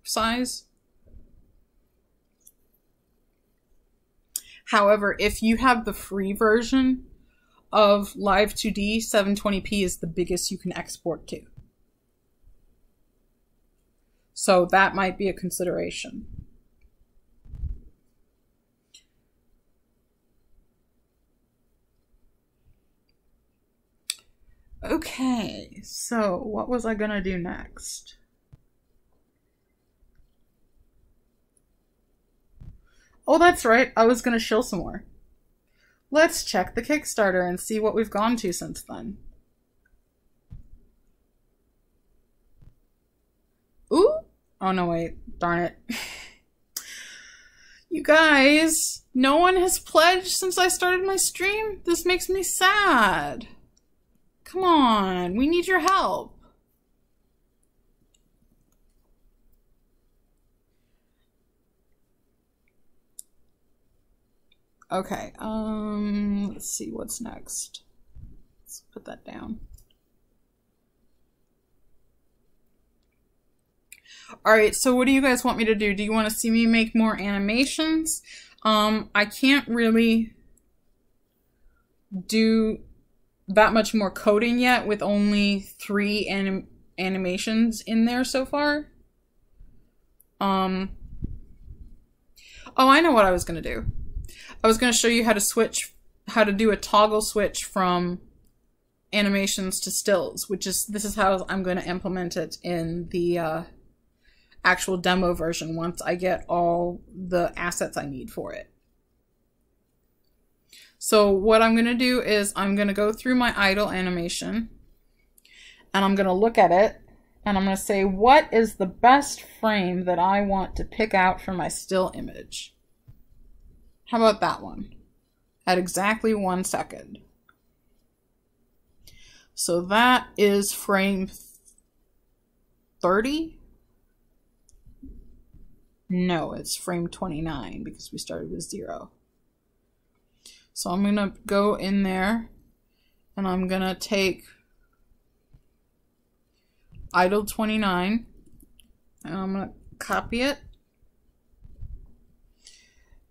size. However, if you have the free version of Live 2D, 720p is the biggest you can export to. So that might be a consideration. Okay, so what was I gonna do next? Oh, that's right, I was gonna shill some more. Let's check the Kickstarter and see what we've gone to since then. Ooh! Oh no, wait, darn it. You guys, no one has pledged since I started my stream? This makes me sad. Come on, we need your help. Okay, let's see what's next. Let's put that down. Alright, so what do you guys want me to do? Do you want to see me make more animations? I can't really do that much more coding yet with only 3 animations in there so far. Oh, I know what I was going to do. I was going to show you how to do a toggle switch from animations to stills, this is how I'm going to implement it in the actual demo version once I get all the assets I need for it. So what I'm going to do is I'm going to go through my idle animation and I'm going to look at it and I'm going to say, what is the best frame that I want to pick out for my still image? How about that one? At exactly 1 second. So that is frame 30? No, it's frame 29 because we started with 0. So I'm going to go in there and I'm going to take idle 29 and I'm going to copy it.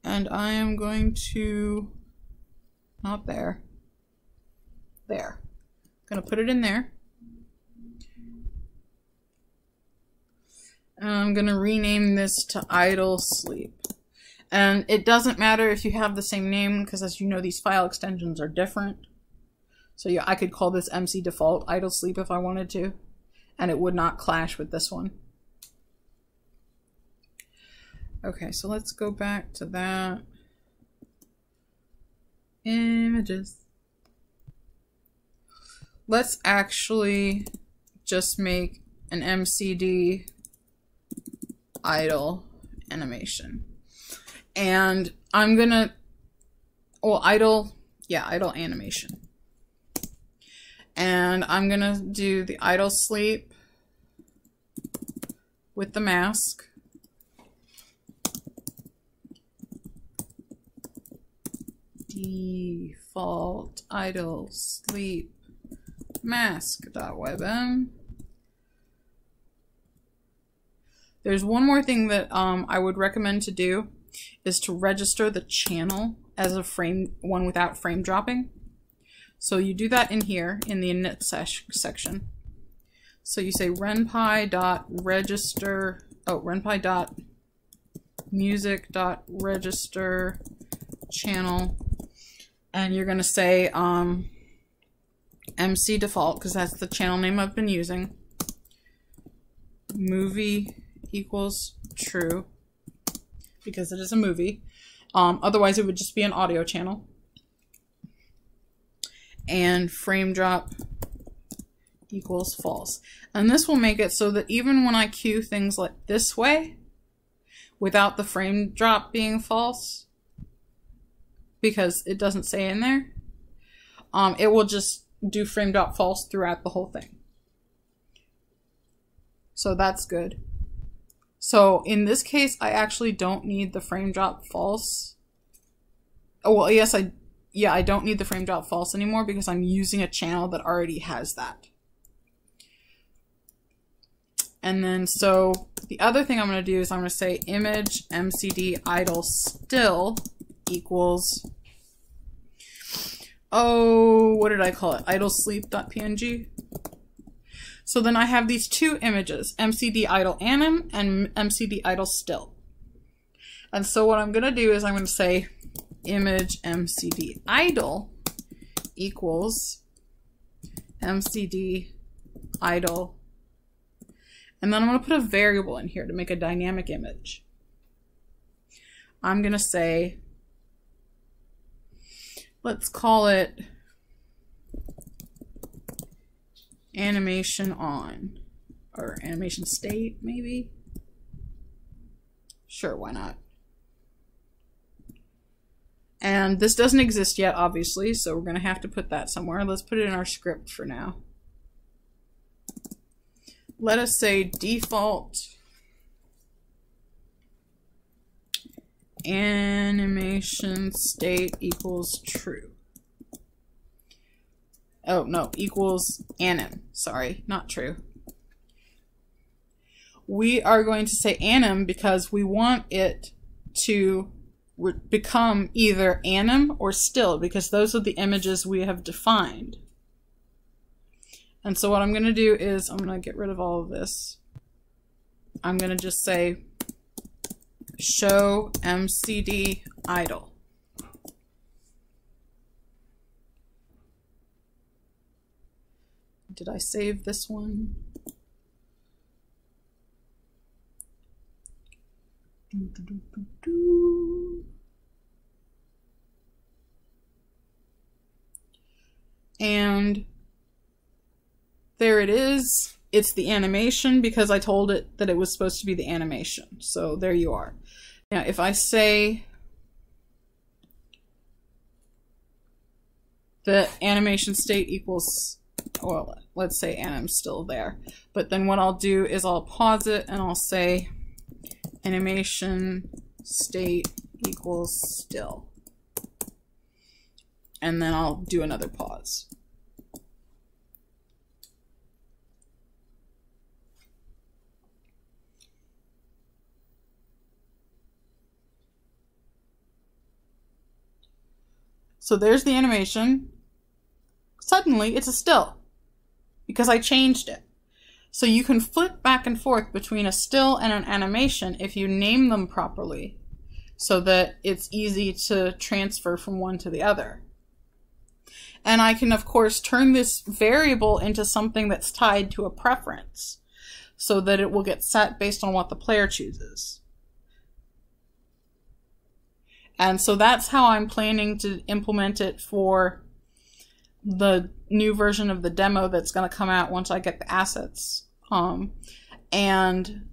And I am going to, not there, there. I'm going to put it in there. And I'm going to rename this to idle sleep. And it doesn't matter if you have the same name, because as you know, these file extensions are different. So yeah, I could call this MC default idle sleep if I wanted to, and it would not clash with this one. Okay, so let's go back to that. Images. Let's actually just make an MCD idle animation. And I'm gonna, well, idle animation. And I'm gonna do the idle sleep with the mask. Default idle sleep mask.webm. There's one more thing that I would recommend to do is to register the channel as a one without frame dropping. So you do that in here in the init section. So you say renpy.register, renpy.music.register channel, and you're going to say MC default, because that's the channel name I've been using. Movie equals true, because it is a movie. Otherwise it would just be an audio channel. And frame drop equals false. And this will make it so that even when I cue things like this way, without the frame drop being false, because it doesn't say in there, it will just do frame drop false throughout the whole thing. So that's good. So in this case, I actually don't need the frame drop false. Oh, well, yes, I don't need the frame drop false anymore because I'm using a channel that already has that. And then so the other thing I'm going to do is I'm going to say image mcd idle still equals, oh, what did I call it? Idle sleep.png. So then I have these two images, mcd idle anim and mcd idle still. And so what I'm going to do is I'm going to say image mcd idle equals mcd idle. And then I'm going to put a variable in here to make a dynamic image. I'm going to say, let's call it animation on, or animation state, maybe? Sure, why not? And this doesn't exist yet, obviously, so we're going to have to put that somewhere. Let's put it in our script for now. Let us say default animation state equals true. Oh, no, equals anim. Sorry, not true. We are going to say anim because we want it to become either anim or still, because those are the images we have defined. And so what I'm going to do is I'm going to get rid of all of this. I'm going to just say show mcd idle. Did I save this one? And there it is. It's the animation because I told it that it was supposed to be the animation. So there you are. Now if I say the animation state equals, well, let's say anim's still there. But then what I'll do is I'll pause it and I'll say animation state equals still. And then I'll do another pause. So there's the animation. Suddenly it's a still because I changed it. So you can flip back and forth between a still and an animation if you name them properly so that it's easy to transfer from one to the other. And I can, of course, turn this variable into something that's tied to a preference so that it will get set based on what the player chooses. And so that's how I'm planning to implement it for the new version of the demo that's going to come out once I get the assets. And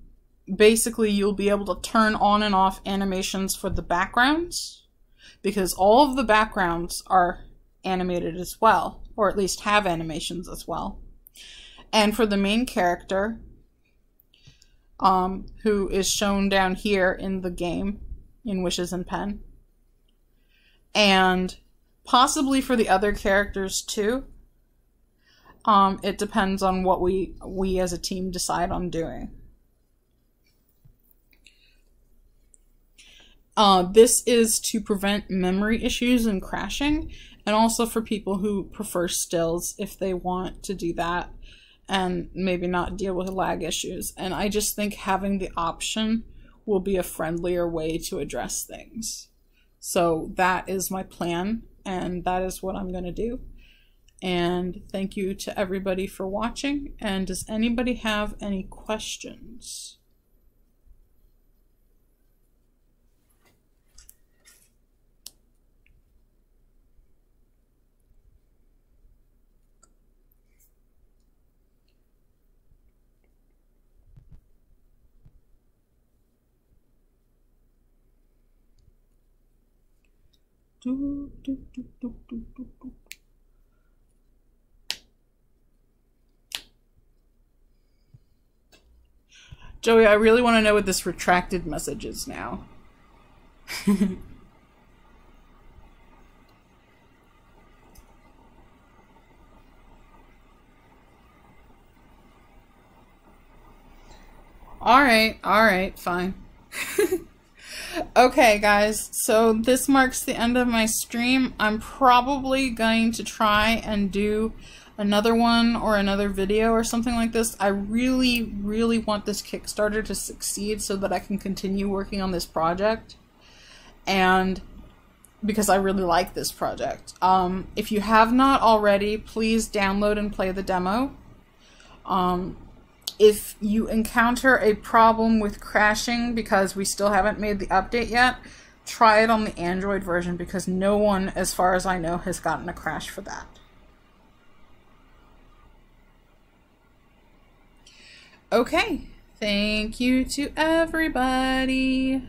basically you'll be able to turn on and off animations for the backgrounds because all of the backgrounds are animated as well, or at least have animations as well. And for the main character, who is shown down here in the game in Wishes and Pen, and possibly for the other characters too. It depends on what we as a team decide on doing. This is to prevent memory issues and crashing, and also for people who prefer stills if they want to do that and maybe not deal with lag issues. And I just think having the option will be a friendlier way to address things. So that is my plan, and that is what I'm going to do. And thank you to everybody for watching. And does anybody have any questions? Joey, I really want to know what this retracted message is now. Alright, fine. Okay, guys, so this marks the end of my stream. I'm probably going to try and do another one or another video or something like this. I really, really want this Kickstarter to succeed so that I can continue working on this project. And because I really like this project. If you have not already, please download and play the demo. If you encounter a problem with crashing because we still haven't made the update yet, try it on the Android version because no one, as far as I know, has gotten a crash for that. Okay, thank you to everybody.